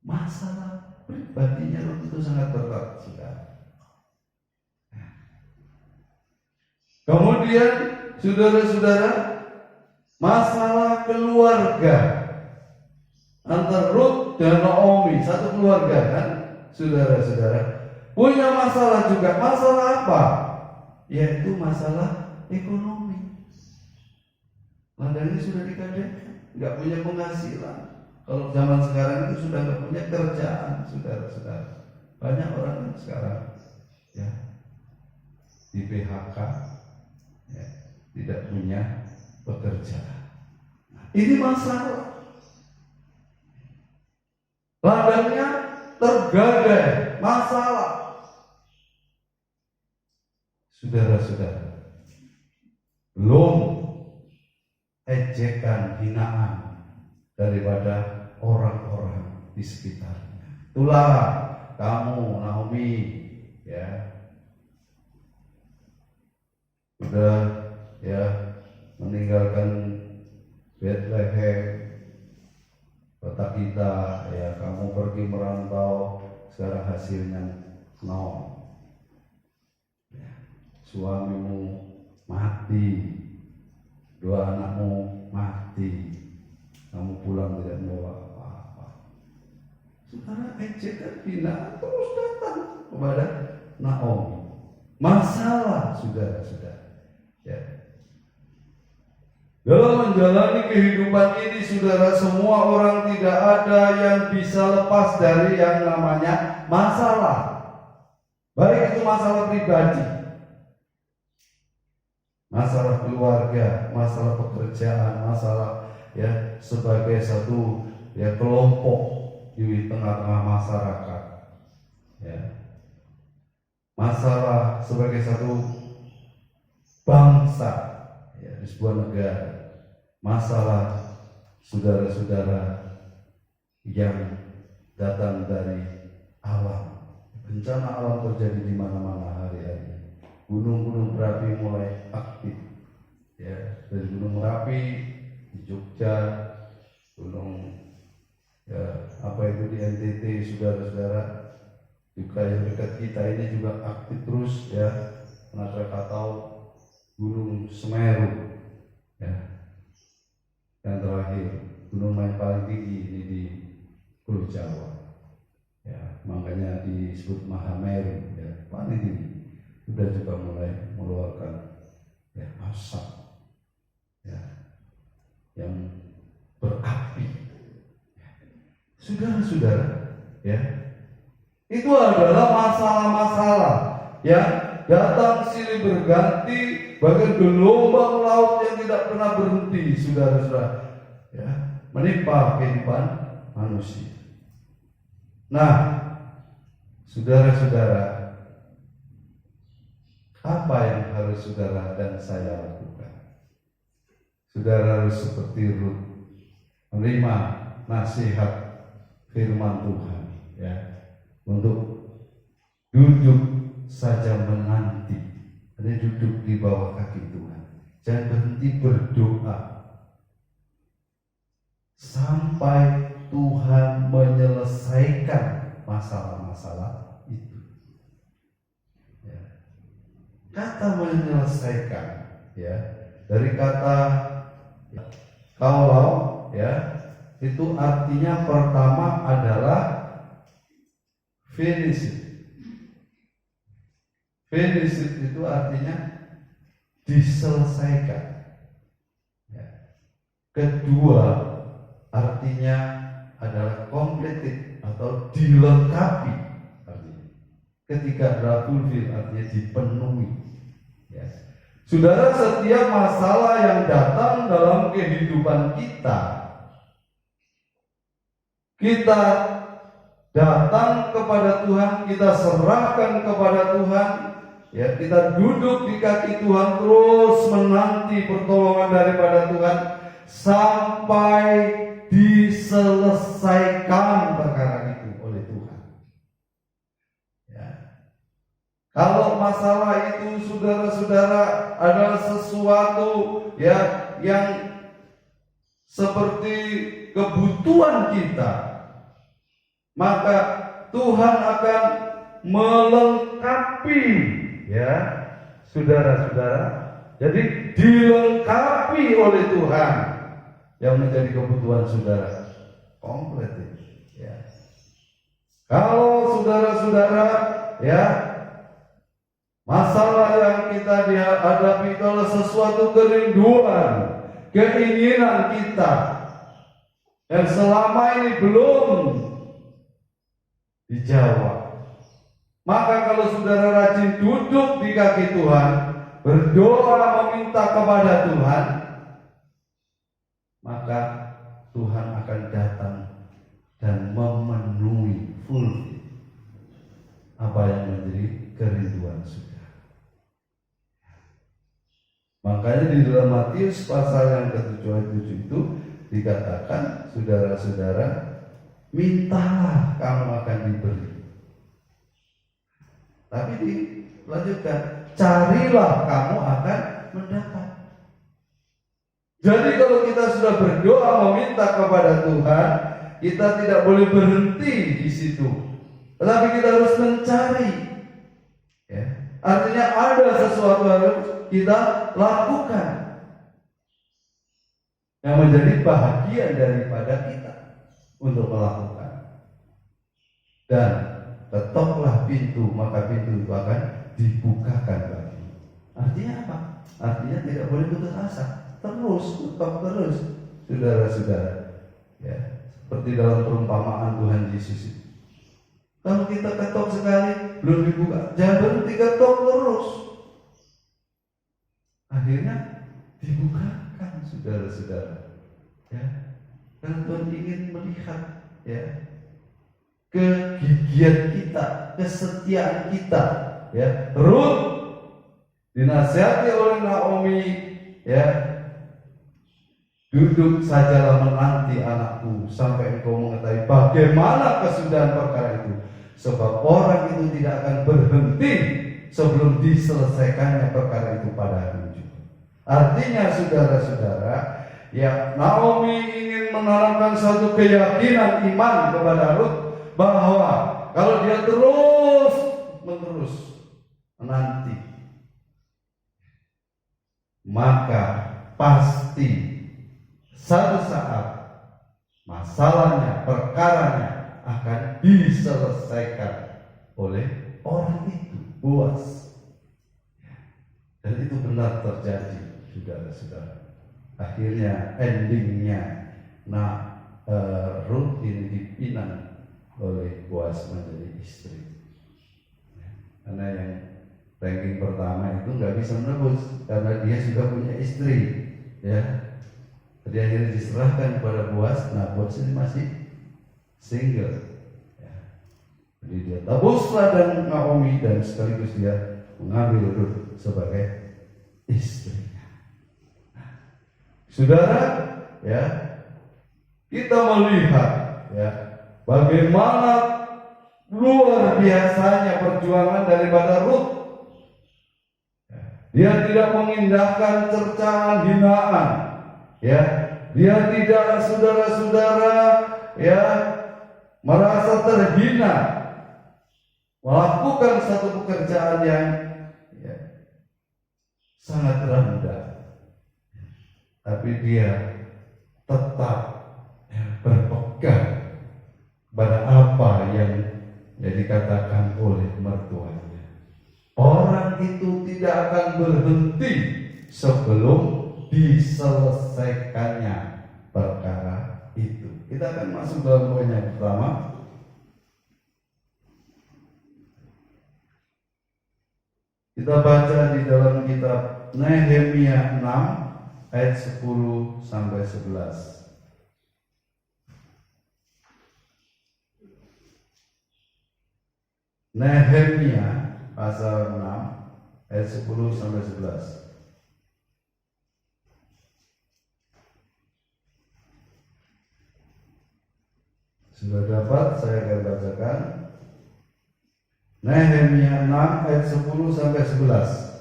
masalah pribadinya Ruth itu sangat berat, saudara. Kemudian, saudara-saudara, masalah keluarga antara Ruth dan Naomi, satu keluarga kan, saudara-saudara, punya masalah juga. Masalah apa? Yaitu masalah ekonomi. Ladangnya sudah dikadangkan, nggak punya penghasilan. Kalau zaman sekarang itu sudah nggak punya kerjaan, saudara-saudara. Banyak orang yang sekarang, ya, di PHK, ya, tidak punya pekerjaan. Ini masalah. Ladangnya tergadai, masalah. Saudara-saudara, belum ejekan, hinaan daripada orang-orang di sekitarnya. Itulah kamu, Naomi, ya, sudah, ya, meninggalkan Bethlehem, kota kita, ya, kamu pergi merantau, sekarang hasilnya nol. Ya, suamimu mati, 2 anakmu mati, kamu pulang tidak membawa apa-apa. Saudara, ejekan, hinaan terus datang kepada Naomi. Masalah, saudara-saudara, ya. Dalam menjalani kehidupan ini, saudara, semua orang tidak ada yang bisa lepas dari yang namanya masalah. Baik itu masalah pribadi, masalah keluarga, masalah pekerjaan, masalah, ya, sebagai satu, ya, kelompok di tengah-tengah masyarakat, ya, masalah sebagai satu bangsa, ya, di sebuah negara, masalah saudara-saudara yang datang dari alam. Bencana alam terjadi di mana-mana hari-hari. Gunung-gunung berapi mulai aktif, ya, dari Gunung Merapi di Jogja, gunung ya apa itu di NTT, saudara-saudara, juga yang dekat kita ini juga aktif terus ya, Krakatau, Gunung Semeru, ya, yang terakhir gunung yang paling tinggi ini di Pulau Jawa, ya, makanya disebut Mahameru, ya, paling tinggi, sudah juga mulai mengeluarkan ya asap, ya, yang berapi. Saudara-saudara, ya, itu adalah masalah-masalah yang datang silih berganti, bahkan gelombang laut yang tidak pernah berhenti, saudara-saudara, ya, menimpa kehidupan manusia. Nah, saudara-saudara, apa yang harus saudara dan saya lakukan? Saudara harus seperti Rut, menerima nasihat firman Tuhan, ya, untuk duduk saja menanti, hanya duduk di bawah kaki Tuhan, jangan berhenti berdoa sampai Tuhan menyelesaikan masalah-masalah itu. Ya. Kata menyelesaikan, ya, dari kata ya, kalau, ya, itu artinya pertama adalah finish. Finish itu artinya diselesaikan. Ya. Kedua artinya adalah completed atau dilengkapi. Artinya. Ketiga adalah fulfill, artinya dipenuhi. Ya. Saudara, setiap masalah yang datang dalam kehidupan kita datang kepada Tuhan, kita serahkan kepada Tuhan, ya, kita duduk di kaki Tuhan, terus menanti pertolongan daripada Tuhan sampai diselesaikan perkara itu oleh Tuhan. Ya. Kalau masalah itu, saudara-saudara, adalah sesuatu, ya, yang seperti kebutuhan kita, maka Tuhan akan melengkapi, ya, saudara-saudara. Jadi dilengkapi oleh Tuhan yang menjadi kebutuhan saudara, komplit, ya. Kalau saudara-saudara, ya, masalah yang kita hadapi adalah sesuatu kerinduan, keinginan kita yang selama ini belum dijawab, maka kalau saudara rajin duduk di kaki Tuhan, berdoa meminta kepada Tuhan, maka Tuhan akan datang dan memenuhi full apa yang menjadi kerinduan saudara. Makanya di dalam Matius pasal yang ke-7 ayat 7 itu dikatakan, saudara-saudara, mintalah kamu akan diberi. Tapi dilanjutkan, carilah kamu akan mendapat. Jadi kalau kita sudah berdoa meminta kepada Tuhan, kita tidak boleh berhenti di situ, tetapi kita harus mencari. Ya. Artinya ada sesuatu yang harus kita lakukan yang menjadi bahagian daripada kita untuk melakukan. Dan ketoklah pintu, maka pintu itu akan dibukakan bagi. Artinya apa? Artinya tidak boleh putus asa, terus ketok terus, saudara-saudara. Ya, seperti dalam perumpamaan Tuhan Yesus itu. Kalau kita ketok sekali belum dibuka, jangan berhenti ketok terus. Akhirnya dibukakan, saudara-saudara. Ya, karena Tuhan ingin melihat, ya, kegigihan kita, kesetiaan kita, ya. Rut dinasihati oleh Naomi, ya, duduk sajalah menanti anakku sampai engkau mengetahui bagaimana kesudahan perkara itu, sebab orang itu tidak akan berhenti sebelum diselesaikannya perkara itu pada hari juga. Artinya saudara-saudara, ya Naomi ingin menanamkan satu keyakinan iman kepada Rut bahwa kalau dia terus menerus menanti, maka pasti satu saat masalahnya, perkaranya akan diselesaikan oleh orang itu, Boas. Dan itu benar terjadi, saudara-saudara. Akhirnya endingnya, Ruth ini dipinang oleh Boas menjadi istri. Karena yang ranking pertama itu nggak bisa menebus karena dia sudah punya istri, ya. Jadi akhirnya diserahkan kepada Boas. Nah, Boas ini masih single, ya. Jadi dia tebuslah dan Naomi, dan sekaligus dia mengambil Ruth sebagai istrinya. Saudara, ya, kita melihat, ya, bagaimana luar biasanya perjuangan daripada Ruth. Dia tidak mengindahkan cercaan hinaan, ya. Dia tidak, saudara-saudara, ya, merasa terhina melakukan satu pekerjaan yang, ya, sangat rendah, tapi dia tetap, ya, berpegang pada apa yang dikatakan oleh mertuanya. Orang itu tidak akan berhenti sebelum diselesaikannya perkara itu. Kita akan masuk dalam poin yang pertama. Kita baca di dalam kitab Nehemia 6 ayat 10 sampai 11. Nehemia pasal 6 ayat 10 sampai 11. Sudah dapat, saya akan bacakan. Nehemia 6 ayat 10 sampai 11.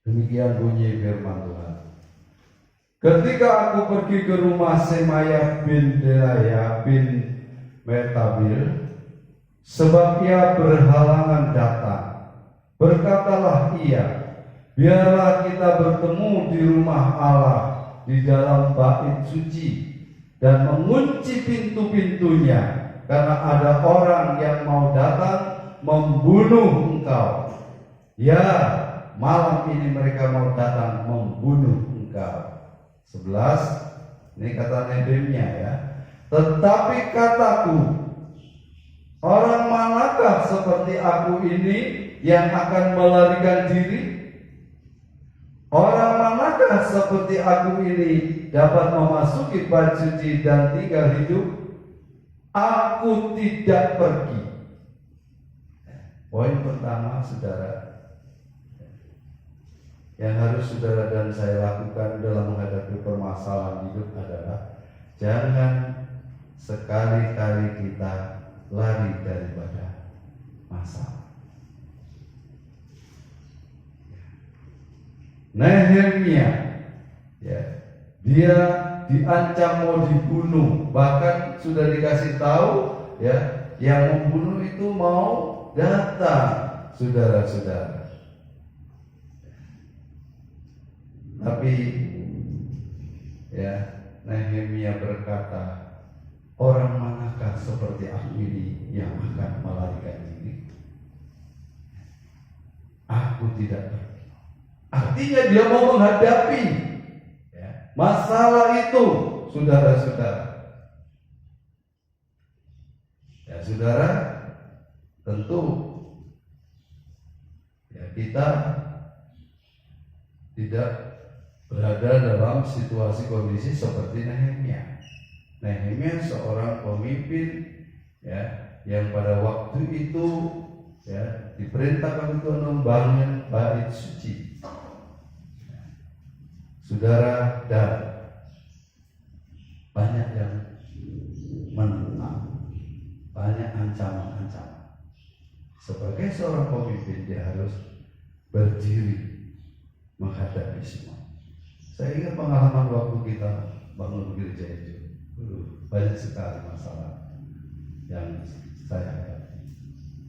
Demikian bunyi firman Tuhan. Ketika aku pergi ke rumah Semaya bin Delaya bin Metabil, sebab ia berhalangan datang, berkatalah ia, biarlah kita bertemu di rumah Allah di dalam bait suci dan mengunci pintu-pintunya, karena ada orang yang mau datang membunuh engkau. Ya, malam ini mereka mau datang membunuh engkau. 11, ini kata Nehemia, ya. Tetapi kataku, orang manakah seperti aku ini yang akan melarikan diri? Orang manakah seperti aku ini dapat memasuki bait suci dan tinggal hidup? Aku tidak pergi. Poin pertama, saudara, yang harus saudara dan saya lakukan dalam menghadapi permasalahan hidup adalah jangan sekali-kali kita lari daripada masalah. Nehemia, ya, dia diancam mau dibunuh, bahkan sudah dikasih tahu, ya, yang membunuh itu mau datang, saudara-saudara. Tapi, ya, Nehemia berkata, orang manakah seperti aku ini yang akan melarikan diri? Aku tidak pergi. Artinya dia mau menghadapi, ya, masalah itu, saudara-saudara. Ya, saudara, tentu, ya, kita tidak berada dalam situasi kondisi seperti Nehemia. Nehemia seorang pemimpin, ya, yang pada waktu itu, ya, diperintahkan untuk membangun bait suci. Saudara, dan banyak yang menentang, banyak ancaman-ancaman. Sebagai seorang pemimpin, dia harus berdiri menghadapi semua. Saya ingat pengalaman waktu kita bangun gereja itu, banyak sekali masalah yang saya hadapi.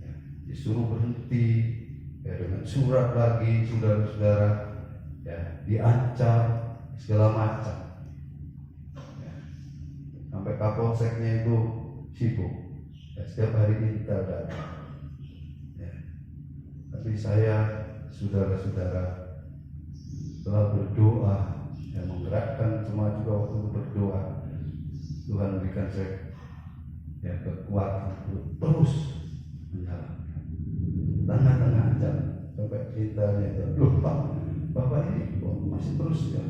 Ya, disuruh berhenti, ya, dengan surat lagi, saudara-saudara, ya, diancam segala macam. Ya, sampai kapolseknya itu sibuk, ya, setiap hari intel datang. Ya, tapi saya, saudara-saudara, setelah berdoa, yang menggerakkan semua juga waktu berdoa, Tuhan berikan saya ya kekuatan untuk terus menjalankan. Tengah-tengah jam sampai ceritanya itu, loh Pak, Bapak ini kok masih terus ya?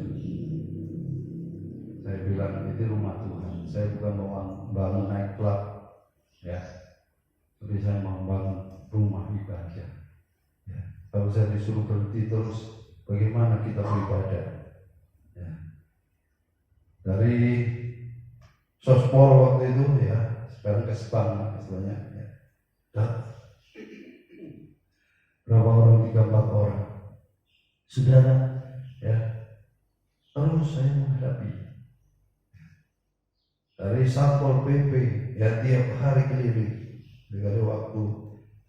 Saya bilang itu rumah Tuhan. Saya bukan mau bangun naik klub, ya, tapi saya mau bangun rumah ibadah. Ya. Kalau saya disuruh berhenti terus, bagaimana kita beribadah? Ya. Dari sospol waktu itu ya, sekarang ke Spang istilahnya. Ya. Dan berapa orang? 3-4 orang. Saudara, ya, terus saya menghadapi. Dari Satpol PP, ya tiap hari keliling. Dari waktu,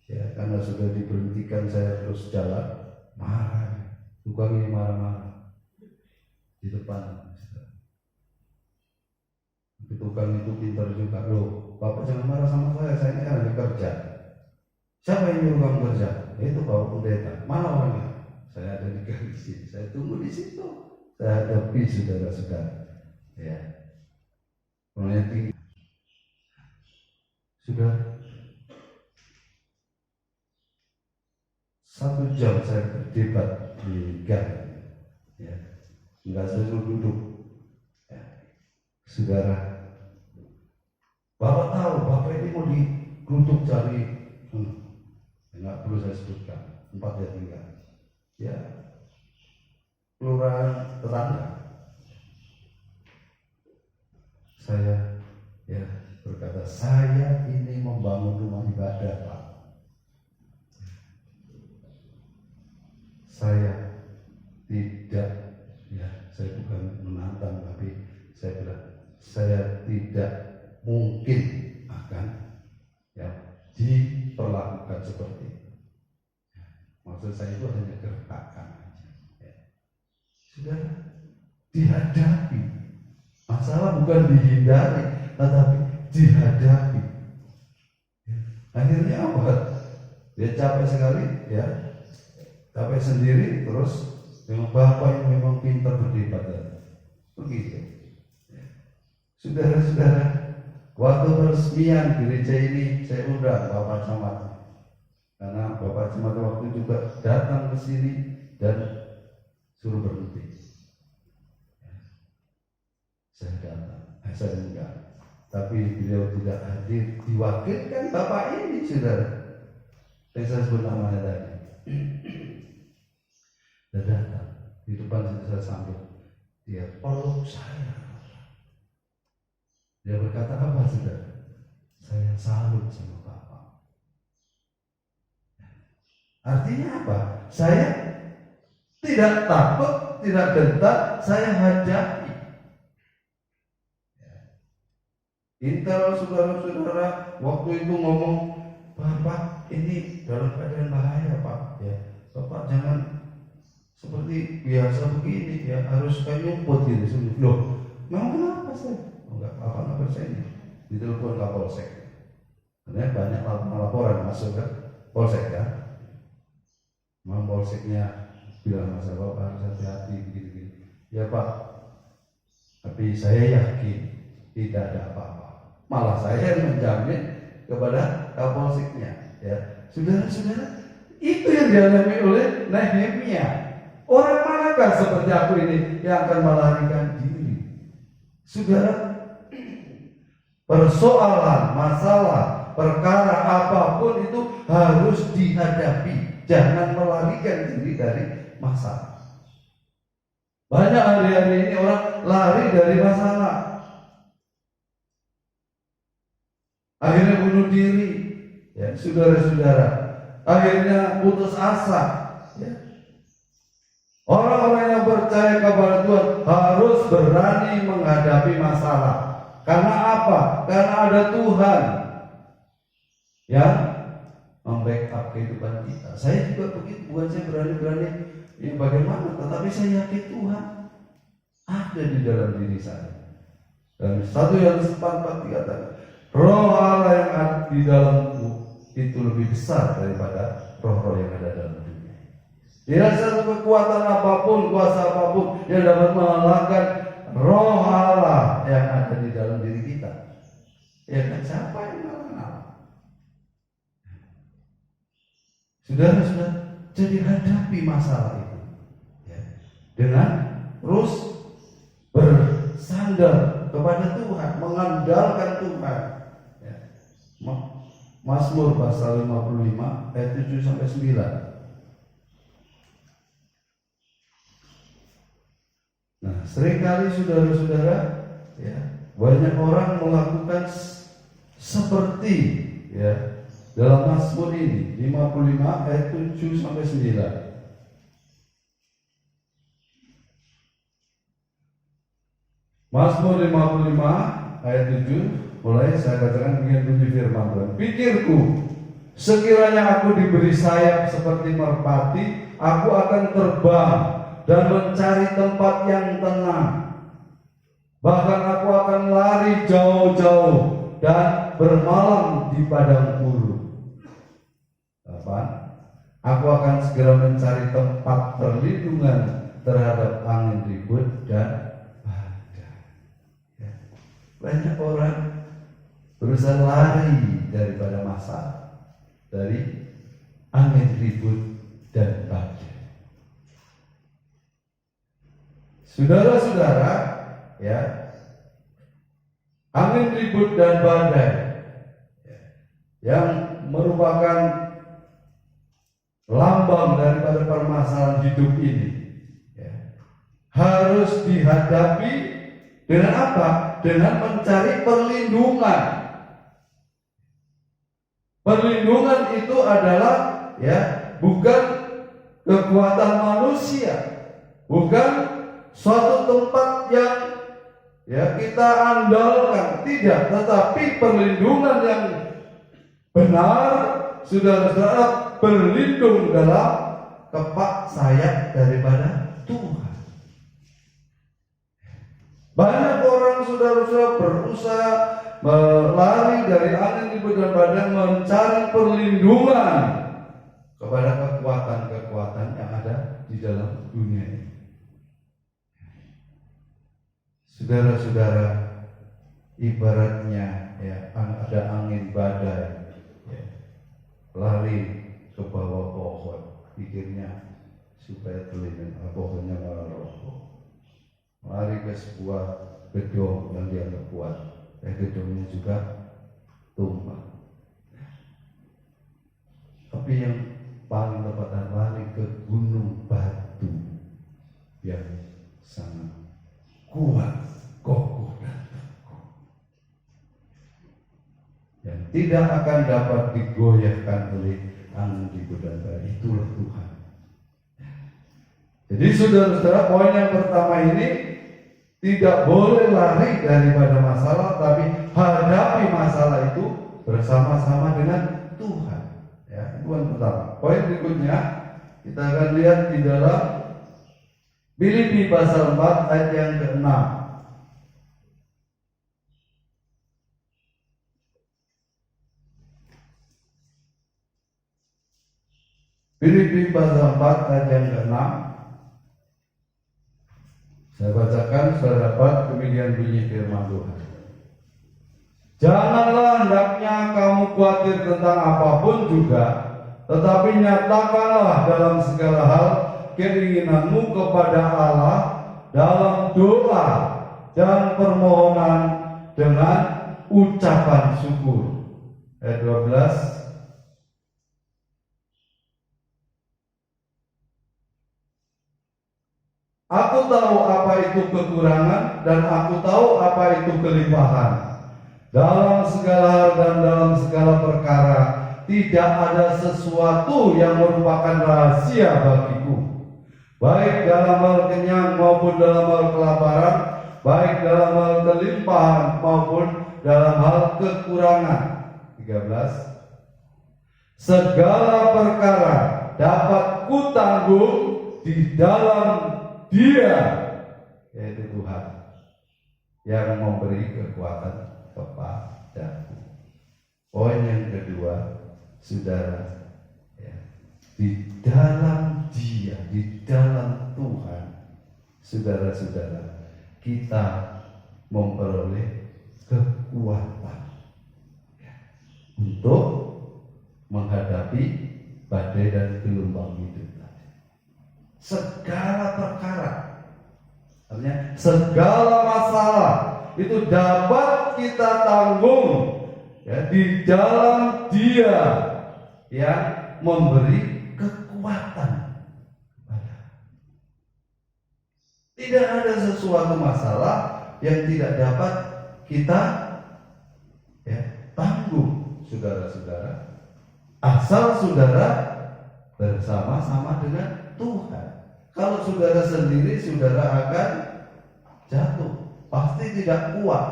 ya karena sudah diberhentikan saya terus jalan, marah. Tukang ini marah-marah di depan. Tukang itu pintar juga, loh Bapak jangan marah sama saya ini kan lagi kerja. Siapa yang nyuruh kamu kerja? Itu Bapak Pendeta. Mana orangnya? Saya ada di garis, saya tunggu di situ. Saya hadapi saudara-saudara. Ya, orangnya tinggi. Sudah 1 jam saya berdebat di gang, ya, nggak sesuai duduk, ya. Saudara, Bapak tahu Bapak ini mau dikutuk cari, nggak perlu saya sebutkan, tempat dia tinggal, ya, kelurahan tetangga. Saya, ya, berkata saya ini membangun rumah ibadah, Pak. Saya tidak, ya, saya bukan menantang, tapi saya bilang saya tidak mungkin akan, ya, diperlakukan seperti itu. Ya, maksud saya itu hanya gertakan aja. Ya. Sudah dihadapi, masalah bukan dihindari, tetapi dihadapi. Ya. Akhirnya apa? Dia capek sekali, ya. Capek sendiri terus dengan Bapak yang memang pintar berdebat ya. Begitu. Ya. Saudara-saudara, waktu peresmian gereja ini saya undang Bapak Camat, karena Bapak Camat waktu juga datang ke sini dan suruh berhenti. Ya. Saya datang, saya enggak, tapi beliau tidak hadir, diwakilkan Bapak ini, saudara. Saya sebut namanya tadi. Dia datang di depan saya sambut, dia peluk saya. Dia berkata apa, saudara? Saya salut sama Bapak. Artinya apa? Saya tidak takut, tidak gentar, saya hadapi. Intel saudara-saudara waktu itu ngomong, Bapak ini dalam keadaan bahaya Pak. Ya, Bapak jangan seperti biasa begini, ya harus kayak nyumput gitu. Loh, memang kenapa saya? Enggak apa-apa, nggak percaya. Ditelepon Kapolsek. Karena banyak laporan masuk ke Polsek kan. Memang Polseknya bilang sama saya, Bapak harus hati-hati begini-begini. Ya Pak, tapi saya yakin tidak ada apa-apa. Malah saya yang menjamin kepada Kapolseknya. Ya, saudara-saudara, itu yang dialami oleh Nehemia. Orang manakah seperti aku ini yang akan melarikan diri? Saudara, persoalan, masalah, perkara apapun itu harus dihadapi. Jangan melarikan diri dari masalah. Banyak hari-hari ini orang lari dari masalah. Akhirnya bunuh diri, ya saudara-saudara. Akhirnya putus asa, ya. Orang-orang yang percaya kepada Tuhan harus berani menghadapi masalah. Karena apa? Karena ada Tuhan yang membackup kehidupan kita. Saya juga begitu, bukan saya berani-berani ya bagaimana, tetapi saya yakin Tuhan ada di dalam diri saya. Dan 1 Yohanes 4:4 dikatakan, Roh Allah yang ada di dalamku itu lebih besar daripada roh-roh yang ada dalam dunia. Tidak satu kekuatan apapun, kuasa apapun yang dapat mengalahkan Roh Allah yang ada di dalam diri kita. Ya kan, siapa yang mengalahkan? Saudara-saudara, jadi hadapi masalah itu ya, dengan terus bersandar kepada Tuhan, mengandalkan Tuhan. Ya. Mazmur pasal 55 ayat 7 sampai 9. Nah, seringkali saudara-saudara, ya, banyak orang melakukan seperti ya dalam Mazmur ini 55 ayat 7 sampai 9. Mazmur 55 ayat 7 mulai saya bacakan dengan bunyi firman Tuhan. Pikirku, sekiranya aku diberi sayap seperti merpati, aku akan terbang dan mencari tempat yang tenang. Bahkan aku akan lari jauh-jauh dan bermalam di padang gurun. Aku akan segera mencari tempat perlindungan terhadap angin ribut dan badai. Ya. Banyak orang berusaha lari daripada masalah, dari angin ribut dan badai. Saudara-saudara, ya, angin ribut dan badai ya, yang merupakan lambang daripada permasalahan hidup ini ya, harus dihadapi dengan apa? Dengan mencari perlindungan. Perlindungan itu adalah ya bukan kekuatan manusia, bukan suatu tempat yang ya kita andalkan, tidak, tetapi perlindungan yang benar, saudara-saudara, berlindung dalam kepak sayap daripada Tuhan. Banyak orang saudara-saudara berusaha melari dari angin ribut dan badai, mencari perlindungan kepada kekuatan-kekuatan yang ada di dalam dunia ini. Saudara-saudara, ibaratnya ya ada angin badai, ya, lari ke bawah pohon, pikirnya supaya terlindung, pohonnya malah roboh. Lari ke sebuah gedung yang dianggap kuat, gedungnya juga tumbang. Tapi yang paling tepat lari ke gunung batu yang sangat kuat, kokoh dan teguh, yang tidak akan dapat digoyahkan oleh angin ribut dan badai. Itulah Tuhan. Jadi saudara-saudara, poin yang pertama ini tidak boleh lari daripada masalah, tapi hadapi masalah itu bersama-sama dengan Tuhan. Ya, itu yang pertama. Poin berikutnya kita akan lihat di dalam Filipi pasal 4 ayat yang ke-6. Filipi pasal 4 ayat yang ke-6. Saya bacakan, saudara dapat demikian bunyi firman Tuhan. Janganlah hendaknya kamu khawatir tentang apapun juga, tetapi nyatakanlah dalam segala hal keinginanmu kepada Allah dalam doa dan permohonan dengan ucapan syukur. Ayat 12. Aku tahu apa itu kekurangan dan aku tahu apa itu kelimpahan. Dalam segala hal dan dalam segala perkara tidak ada sesuatu yang merupakan rahasia bagiku. baik dalam hal kenyang maupun dalam hal kelaparan, baik dalam hal kelimpahan maupun dalam hal kekurangan. 13. Segala perkara dapat kutanggung di dalam Dia, yaitu Tuhan, yang memberi kekuatan kepadaku. Poin yang kedua, saudara, ya, di dalam Dia, di dalam Tuhan, saudara-saudara, kita memperoleh kekuatan, ya, untuk menghadapi badai dan gelombang hidup tadi. Segala perkara, artinya segala masalah itu dapat kita tanggung, ya, di dalam Dia yang memberi kekuatan. Tidak ada sesuatu masalah yang tidak dapat kita, ya, tanggung, saudara-saudara, asal saudara bersama-sama dengan Tuhan. Kalau saudara sendiri, saudara akan jatuh, pasti tidak kuat.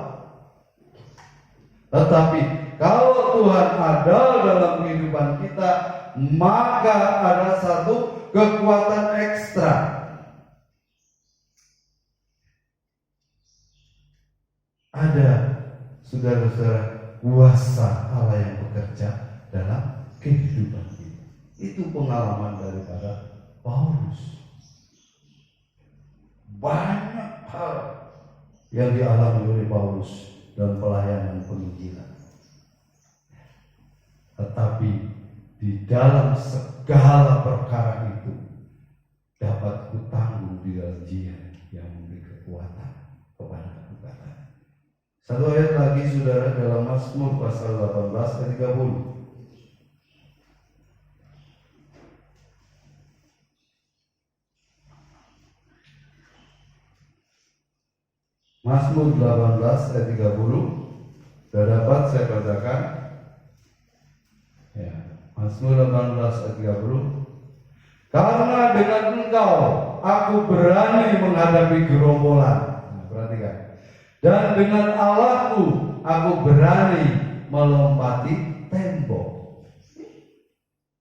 Tetapi kalau Tuhan ada dalam kehidupan kita, maka ada satu kekuatan ekstra. Ada, saudara-saudara, kuasa Allah yang bekerja dalam kehidupan kita. Itu pengalaman daripada Paulus. Banyak hal yang dialami oleh Paulus dalam pelayanan penginjilan. Tetapi di dalam segala perkara itu dapat kutanggung di dalam Dia yang memberi kekuatan kepada kita. Satu ayat lagi, saudara, dalam Mazmur pasal 18 ayat 30. Mazmur 18 ayat 30. Sudah dapat saya bacakan? Ya, Mazmur 18 ayat 30. Karena dengan Engkau aku berani menghadapi gerombolan. Nah, perhatikan. Dan dengan Allahku aku berani melompati tembok.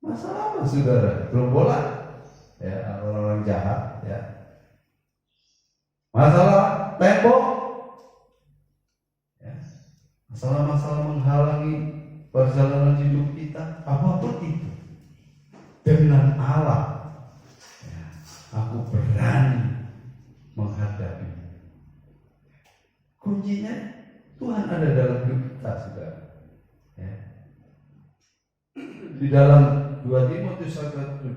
Masalah apa, saudara? Gerombolan, ya, orang-orang jahat, ya. Masalah tembok, ya. Masalah-masalah menghalangi perjalanan hidup kita, apapun itu, dengan Allah, ya, aku berani menghadapi. Kuncinya Tuhan ada dalam hidup kita, saudara, ya. Di dalam 2 Timotius 1:7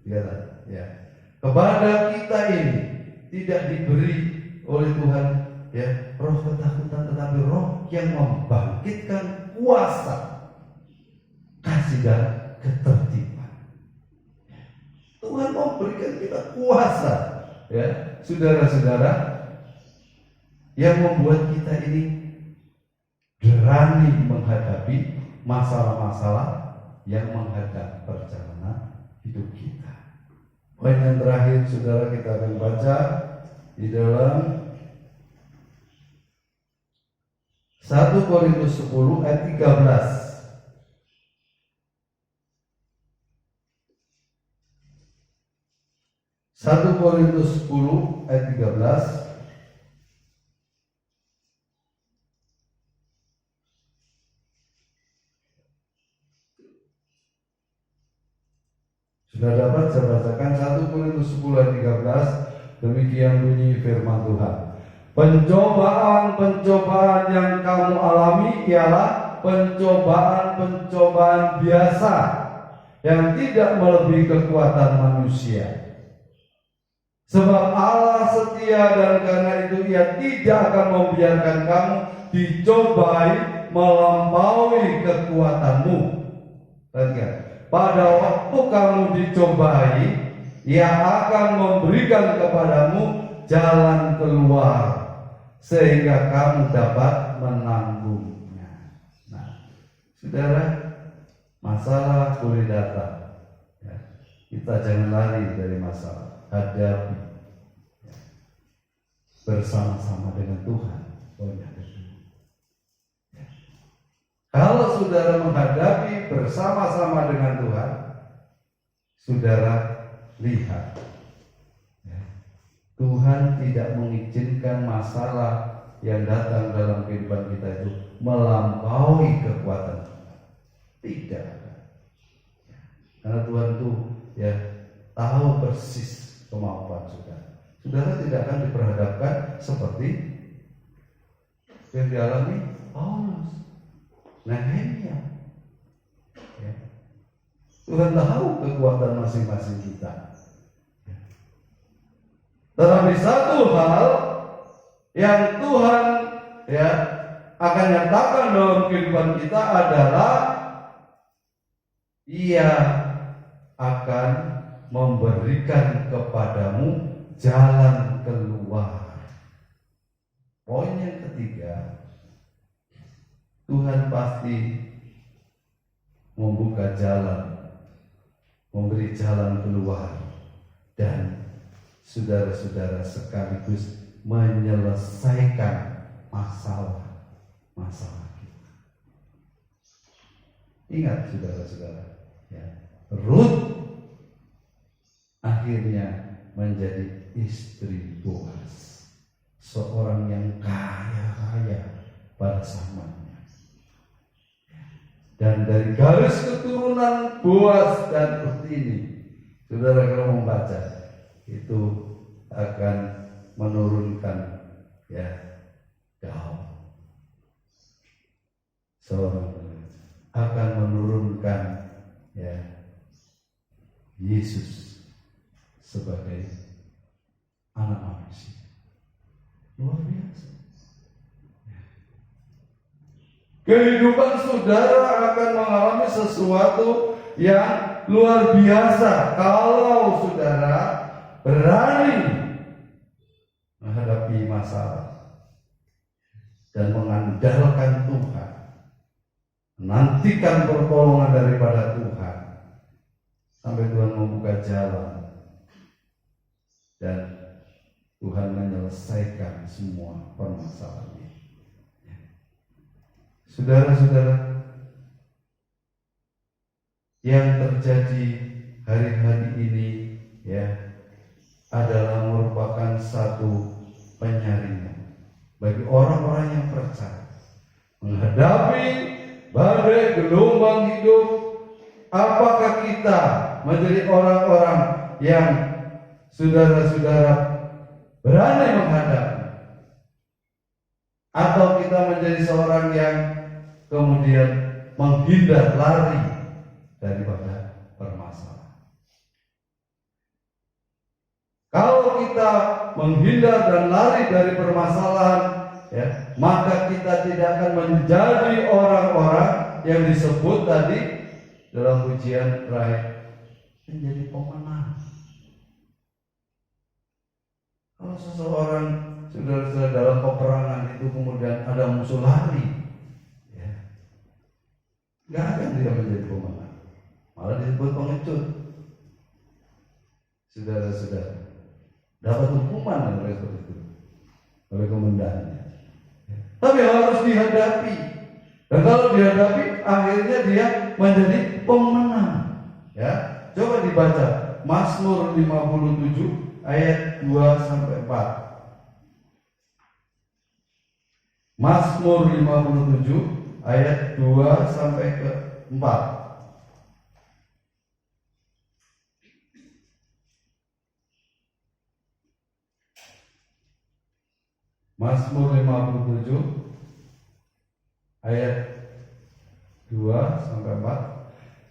dikatakan, ya, kepada kita ini tidak diberi oleh Tuhan, ya, roh ketakutan, tetapi roh yang membangkitkan kuasa, kasih dan ketertiban. Tuhan memberikan kita kuasa, ya, saudara-saudara, yang membuat kita ini berani menghadapi masalah-masalah yang menghadap perjalanan hidup kita. Poin yang terakhir, saudara, kita akan baca di dalam 1 Korintus 10 ayat 13. 1 Korintus 10 ayat 13. Sudah dapat saya bacakan 1 Korintus 10 ayat 13. Demikian bunyi firman Tuhan. Pencobaan-pencobaan yang kamu alami ialah pencobaan-pencobaan biasa yang tidak melebihi kekuatan manusia. Sebab Allah setia dan karena itu Ia tidak akan membiarkan kamu dicobai melampaui kekuatanmu. Lihat, pada waktu kamu dicobai, Ia akan memberikan kepadamu jalan keluar sehingga kamu dapat menanggungnya. Nah, saudara, masalah boleh datang, ya. Kita jangan lari dari masalah. hadapi bersama-sama dengan Tuhan. Kalau saudara menghadapi bersama-sama dengan Tuhan, saudara lihat, Tuhan tidak mengizinkan masalah yang datang dalam kehidupan kita itu melampaui kekuatan Tuhan. Tidak. Karena Tuhan itu tahu persis kemampuan saudara. Saudara tidak akan diperhadapkan seperti yang dialami Paulus, Nehemia. Tuhan tahu kekuatan masing-masing kita. Tetapi satu hal yang Tuhan akan nyatakan dalam kehidupan kita adalah Ia akan memberikan kepadamu jalan keluar. Poin yang ketiga, Tuhan pasti membuka jalan, memberi jalan keluar, dan saudara-saudara sekaligus menyelesaikan masalah kita. Ingat saudara-saudara, Ruth akhirnya menjadi istri Boaz, seorang yang kaya raya pada zamannya. Dan dari garis keturunan Boaz dan Ruth ini, saudara kalau membaca, itu akan menurunkan Daud, seorang akan menurunkan Yesus sebagai anak manusia. Luar biasa. Kehidupan saudara akan mengalami sesuatu yang luar biasa kalau saudara berani menghadapi masalah dan mengandalkan Tuhan, menantikan pertolongan daripada Tuhan sampai Tuhan membuka jalan dan Tuhan menyelesaikan semua permasalahan. Saudara-saudara, yang terjadi hari-hari ini adalah merupakan satu penyaringan bagi orang-orang yang percaya menghadapi badai gelombang hidup. Apakah kita menjadi orang-orang yang saudara-saudara berani menghadapi, atau kita menjadi seorang yang kemudian menghindar, lari daripada permasalahan? Kalau kita menghindar dan lari dari permasalahan, maka kita tidak akan menjadi orang-orang yang disebut tadi dalam pujian terakhir, menjadi pemenang. Kalau seseorang saudara-saudara dalam peperangan itu kemudian ada musuh lari, nggak akan dia menjadi pemenang, malah disebut pengecut. Saudara-saudara dapat hukuman oleh itu, oleh komandannya. Tapi harus dihadapi, dan kalau dihadapi akhirnya dia menjadi pemenang. Coba dibaca Mazmur 57 ayat 2-4. Mazmur 57 ayat 2-4. Mazmur 57 ayat 2-4.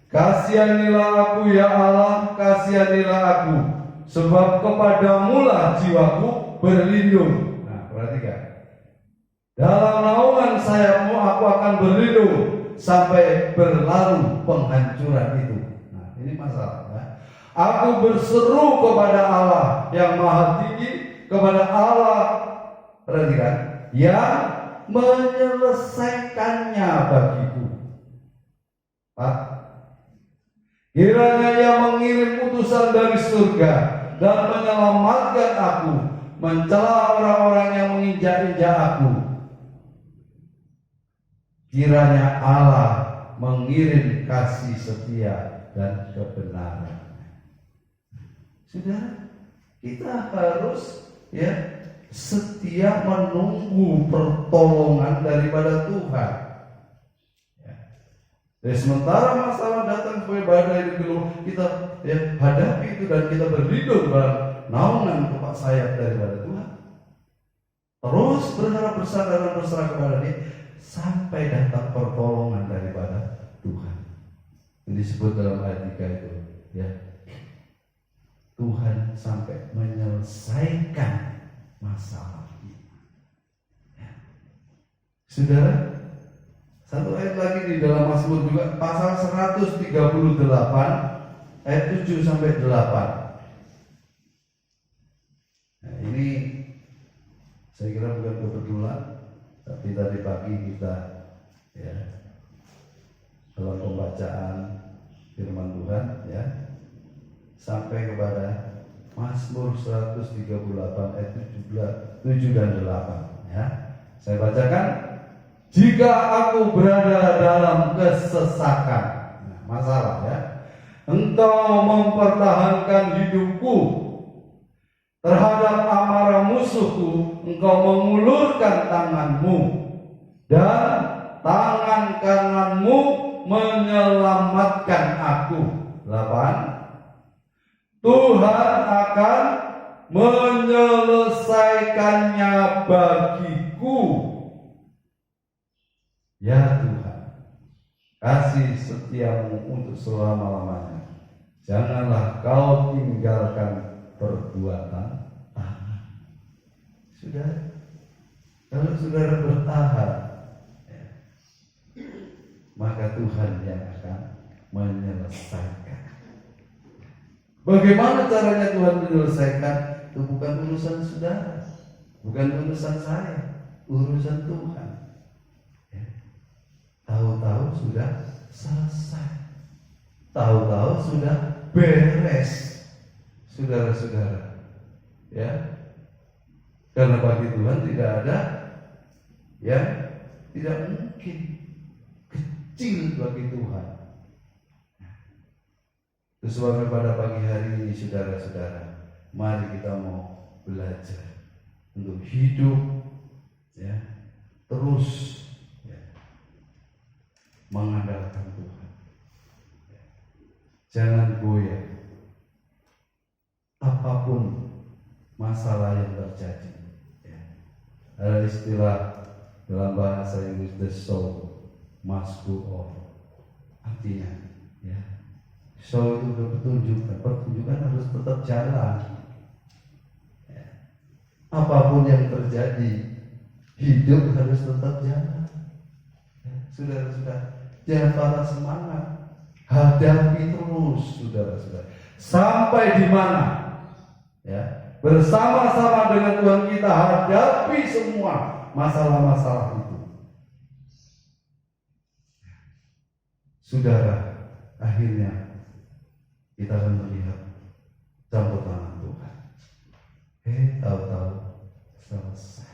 Kasihanilah aku ya Allah, kasihanilah aku, sebab kepadamulah jiwaku berlindung. Nah, perhatikan. Dalam naungan sayapmu aku akan berlindung sampai berlalu penghancuran itu. Nah, ini masalah. Aku berseru kepada Allah yang maha tinggi, kepada Allah, perhatikan, yang menyelesaikannya bagiku. Pak, kiranya Ia mengirim utusan dari surga dan menyelamatkan aku, mencela orang-orang yang menginjak-injak aku. Kiranya Allah mengirim kasih setia dan kebenaran. Sudah, kita harus setia menunggu pertolongan daripada Tuhan. Jadi sementara masalah datang sebagai badai di geluh, kita hadapi itu dan kita berlindung dalam naungan kepak sayap daripada Tuhan. Terus berharap bersandar dan berserah kepada Dia sampai datang pertolongan daripada Tuhan. Ini disebut dalam ayat 3 itu, Tuhan sampai menyelesaikan masalah kita. Saudara, satu ayat lagi di dalam Mazmur juga, pasal 138 ayat 7 sampai 8. Nah, ini saya kira bukan kebetulan, tapi tadi pagi kita dalam pembacaan firman Tuhan sampai kepada Mazmur 138 ayat 7 dan 8. Saya bacakan. Jika aku berada dalam kesesakan, masalah Engkau mempertahankan hidupku. Terhadap amarah musuhku, Engkau mengulurkan tanganmu, dan tangan kananmu menyelamatkan aku. 8. Tuhan akan menyelesaikannya bagiku. Ya Tuhan, kasih setiamu untuk selama-lamanya. Janganlah Kau tinggalkan perbuatan tangan. Sudah, kalau saudara bertahan, maka Tuhan yang akan menyelesaikan. Bagaimana caranya Tuhan menyelesaikan? Itu bukan urusan saudara, bukan urusan saya, urusan Tuhan. Tahu-tahu sudah selesai, tahu-tahu sudah beres, saudara-saudara. Karena bagi Tuhan tidak ada yang tidak mungkin, kecil bagi Tuhan. Sebabnya pada pagi hari ini, saudara-saudara, mari kita mau belajar untuk hidup terus mengandalkan Tuhan. Jangan goyah apapun masalah yang terjadi. Ada istilah dalam bahasa Inggris, the soul must go on. Artinya soul itu pertunjukan harus tetap jalan. Apapun yang terjadi, hidup harus tetap jalan. Saudara-saudara, jangan patah semangat, hadapi terus, saudara-saudara, sampai di mana? Bersama-sama dengan Tuhan kita hadapi semua masalah-masalah itu. Saudara, akhirnya kita akan melihat campur tangan Tuhan. Tahu-tahu selesai,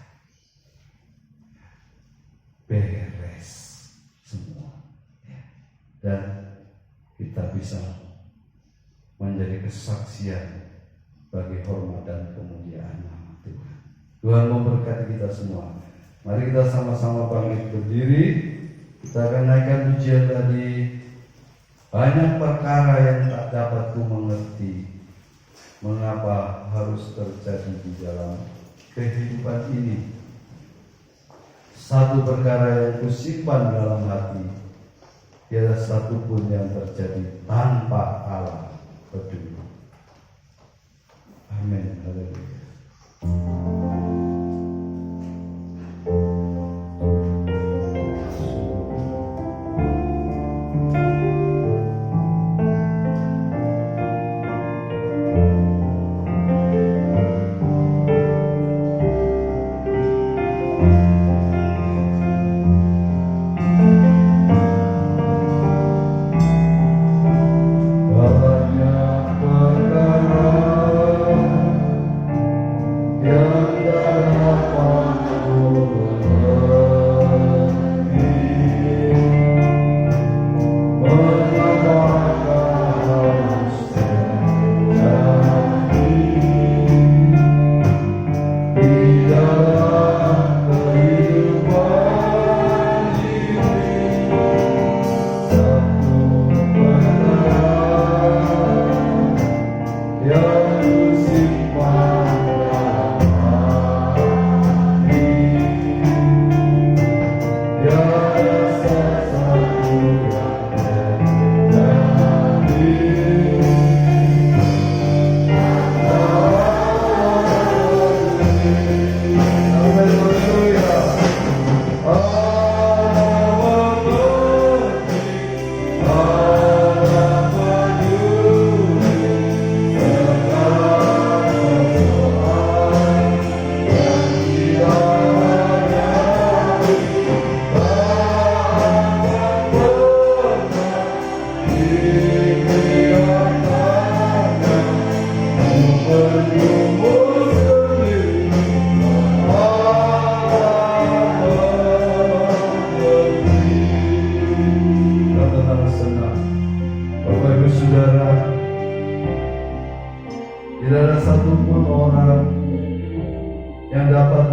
beres semua, dan kita bisa menjadi kesaksian bagi hormat dan kemuliaan nama Tuhan. Tuhan memberkati kita semua. Mari kita sama-sama bangkit berdiri. Kita akan naikkan pujian tadi. Banyak perkara yang tak dapat ku mengerti, mengapa harus terjadi di dalam kehidupan ini. Satu perkara yang kusimpan dalam hati, tiada satu pun yang terjadi tanpa Allah peduli. Amin. Haleluya. Banyak perkara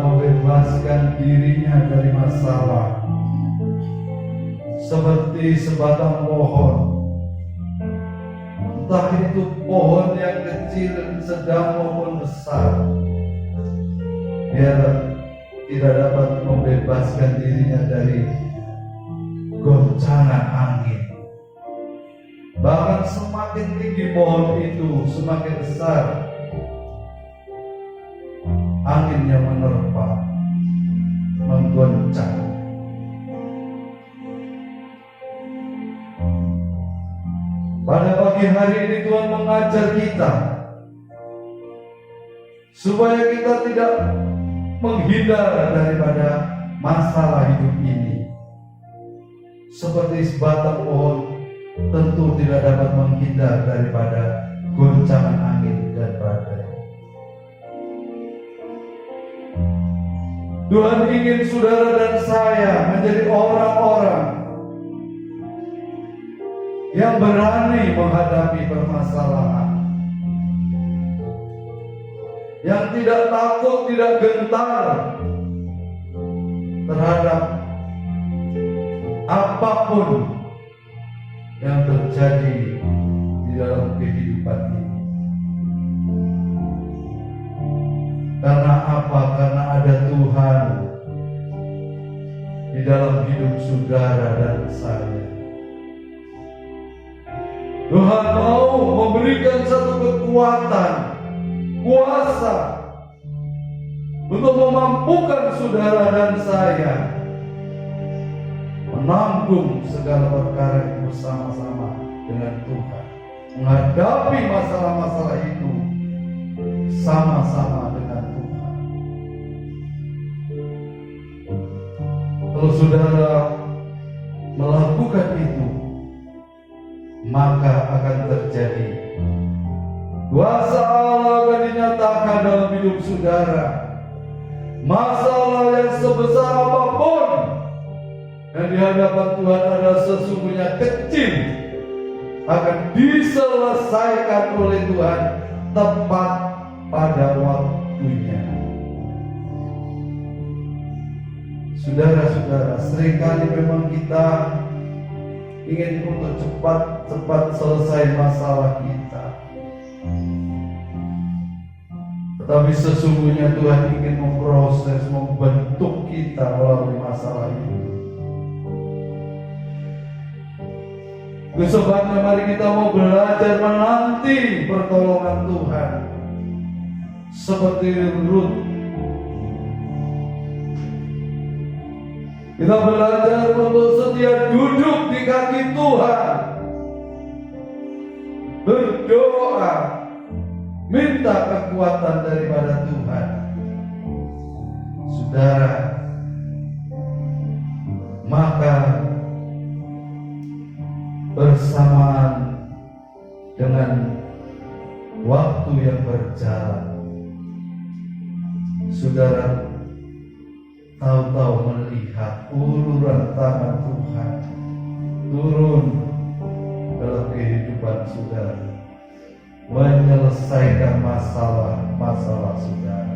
membebaskan dirinya dari masalah, seperti sebatang pohon, entah itu pohon yang kecil, sedang maupun besar, dia tidak dapat membebaskan dirinya dari goncangan angin. Bahkan semakin tinggi pohon itu, semakin besar angin yang menerpa, menggoncang. Pada pagi hari ini Tuhan mengajar kita supaya kita tidak menghindar daripada masalah hidup ini. Seperti sebatang pohon tentu tidak dapat menghindar daripada goncangan angin dan badai. Tuhan ingin saudara dan saya menjadi orang-orang yang berani menghadapi permasalahan, yang tidak takut, tidak gentar terhadap apapun yang terjadi di dalam kehidupan ini. Karena apa? Karena ada Tuhan di dalam hidup saudara dan saya. Tuhan mau memberikan satu kekuatan, kuasa untuk memampukan saudara dan saya menanggung segala perkara itu bersama-sama dengan Tuhan, menghadapi masalah-masalah itu sama-sama dengan Tuhan. Kalau saudara melakukan itu, maka akan terjadi kuasa Allah akan dinyatakan dalam hidup saudara. Masalah yang sebesar apapun yang di hadapan Tuhan adalah sesungguhnya kecil, akan diselesaikan oleh Tuhan tepat pada waktunya. Saudara-saudara, seringkali memang kita ingin untuk cepat-cepat selesai masalah kita, tetapi sesungguhnya Tuhan ingin memproses, membentuk kita melalui masalah itu. Sebabnya mari kita mau belajar menanti pertolongan Tuhan seperti Rut. Kita belajar untuk setia duduk di kaki Tuhan, berdoa, minta kekuatan daripada Tuhan. Saudara, maka bersamaan dengan waktu yang berjalan, saudara tahu-tahu melihat uluran tangan Tuhan turun dalam kehidupan saudara, menyelesaikan masalah-masalah saudara.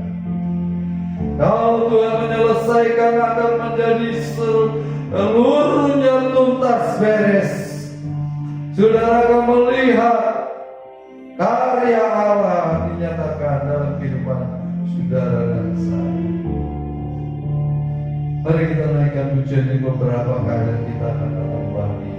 Kalau Tuhan menyelesaikan, akan menjadi seluruhnya tuntas beres. Saudara akan melihat karya Allah dinyatakan dalam kehidupan saudara dan saya. Mari kita naikkan pujian ini beberapa kali dan kita akan kembali.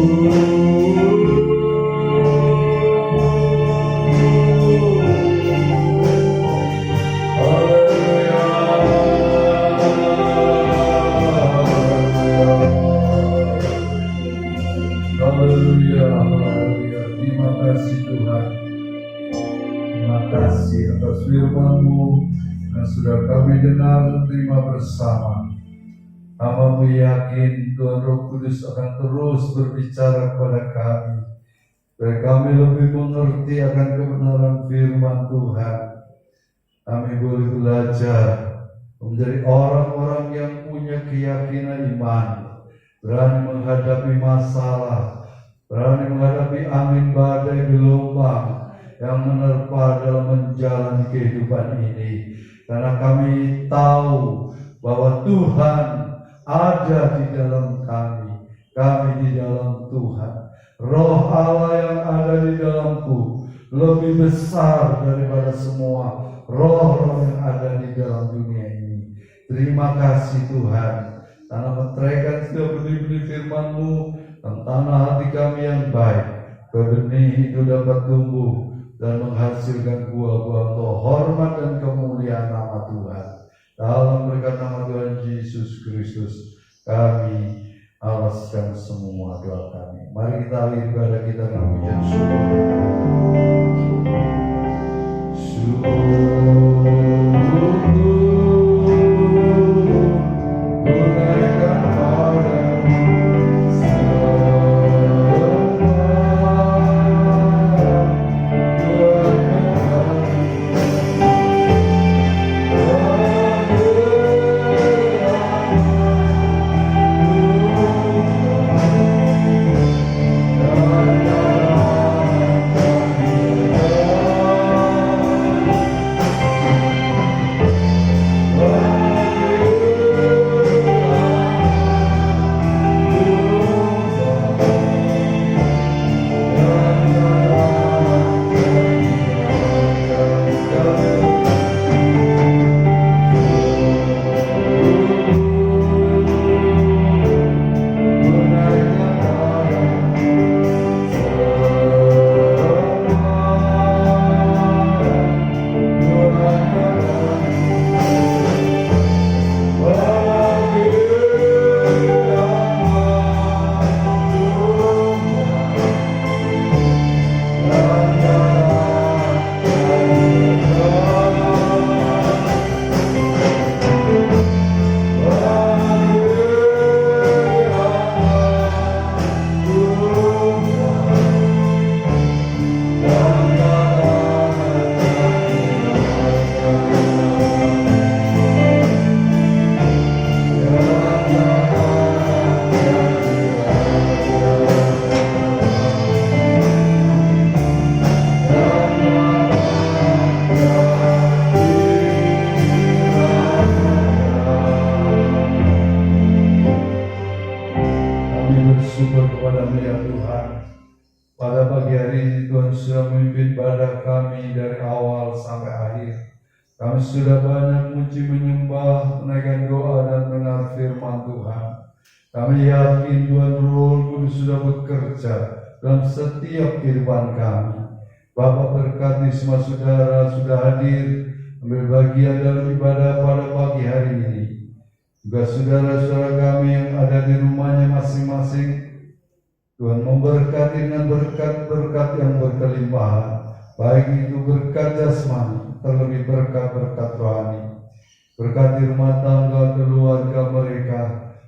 Haleluya, haleluya. Terima kasih Tuhan. Terima kasih atas firman-Mu yang sudah kami dengar dan terima bersama. Hamba yakin Tuhan Roh Kudus akan terus berbicara kepada kami, supaya kami lebih mengerti akan kebenaran firman Tuhan. Kami boleh belajar menjadi orang-orang yang punya keyakinan iman, berani menghadapi masalah, berani menghadapi angin badai gelombang yang menerpa dalam menjalani kehidupan ini. Karena kami tahu bahwa Tuhan ada di dalam kami di dalam Tuhan. Roh Allah yang ada di dalamku lebih besar daripada semua roh-roh yang ada di dalam dunia ini. Terima kasih Tuhan, karena meteraikan setiap benih-benih firman-Mu dan tanah hati kami yang baik. Benih itu dapat tumbuh dan menghasilkan buah-buah hormat dan kemuliaan nama Tuhan. Dalam berkat nama Tuhan Yesus Kristus, kami alaskan semua doa kami. Mari kita alih ibadah kita dengan pujian Kami sudah banyak muji menyembah, menaikkan doa dan mendengar firman Tuhan. Kami yakin Tuhan Roh Kudus sudah bekerja dalam setiap kehidupan kami. Bapak berkati semua saudara sudah hadir ambil bagian dalam ibadah pada pagi hari ini. Juga saudara-saudara kami yang ada di rumahnya masing-masing, Tuhan memberkati dengan berkat-berkat yang berkelimpahan, baik itu berkat jasmani, terlebih berkat-berkat rohani. Berkati rumah tangga keluarga mereka,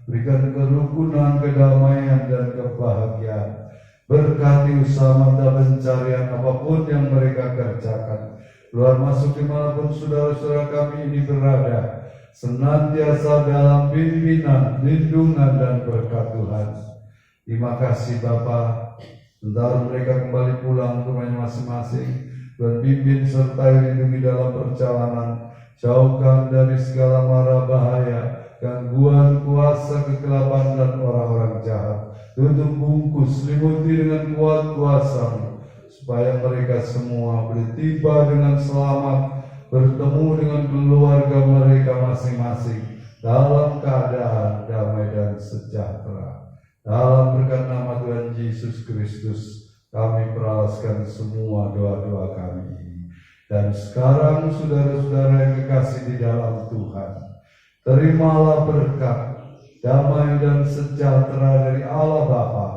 berikan kerukunan, kedamaian, dan kebahagiaan. Berkati usaha mata pencarian apapun yang mereka kerjakan, keluar masuk dimanapun saudara-saudara kami ini berada, senantiasa dalam pimpinan, lindungan, dan berkat Tuhan. Terima kasih Bapa. Sebentar mereka kembali pulang ke rumahnya masing-masing, dan pimpin serta lindungi dalam perjalanan, jauhkan dari segala mara bahaya, gangguan, kuasa kegelapan, dan orang-orang jahat. Tutup bungkus, selimuti dengan kuat kuasa-Mu, supaya mereka semua boleh tiba dengan selamat, bertemu dengan keluarga mereka masing-masing dalam keadaan damai dan sejahtera. Dalam berkat nama Tuhan Yesus Kristus, kami peralaskan semua doa-doa kami ini. Dan sekarang saudara-saudara yang kekasih di dalam Tuhan, terimalah berkat, damai dan sejahtera dari Allah Bapa,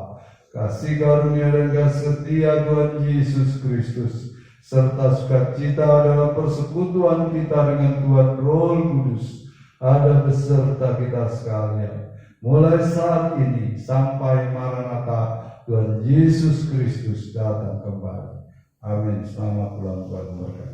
kasih karunia dan kasih setia Tuhan Yesus Kristus, serta sukacita dalam persekutuan kita dengan Tuhan Roh Kudus, ada beserta kita sekalian, mulai saat ini sampai Maranatha Tuhan Yesus Kristus datang kembali. Amin. Selamat ulang tahun berkat.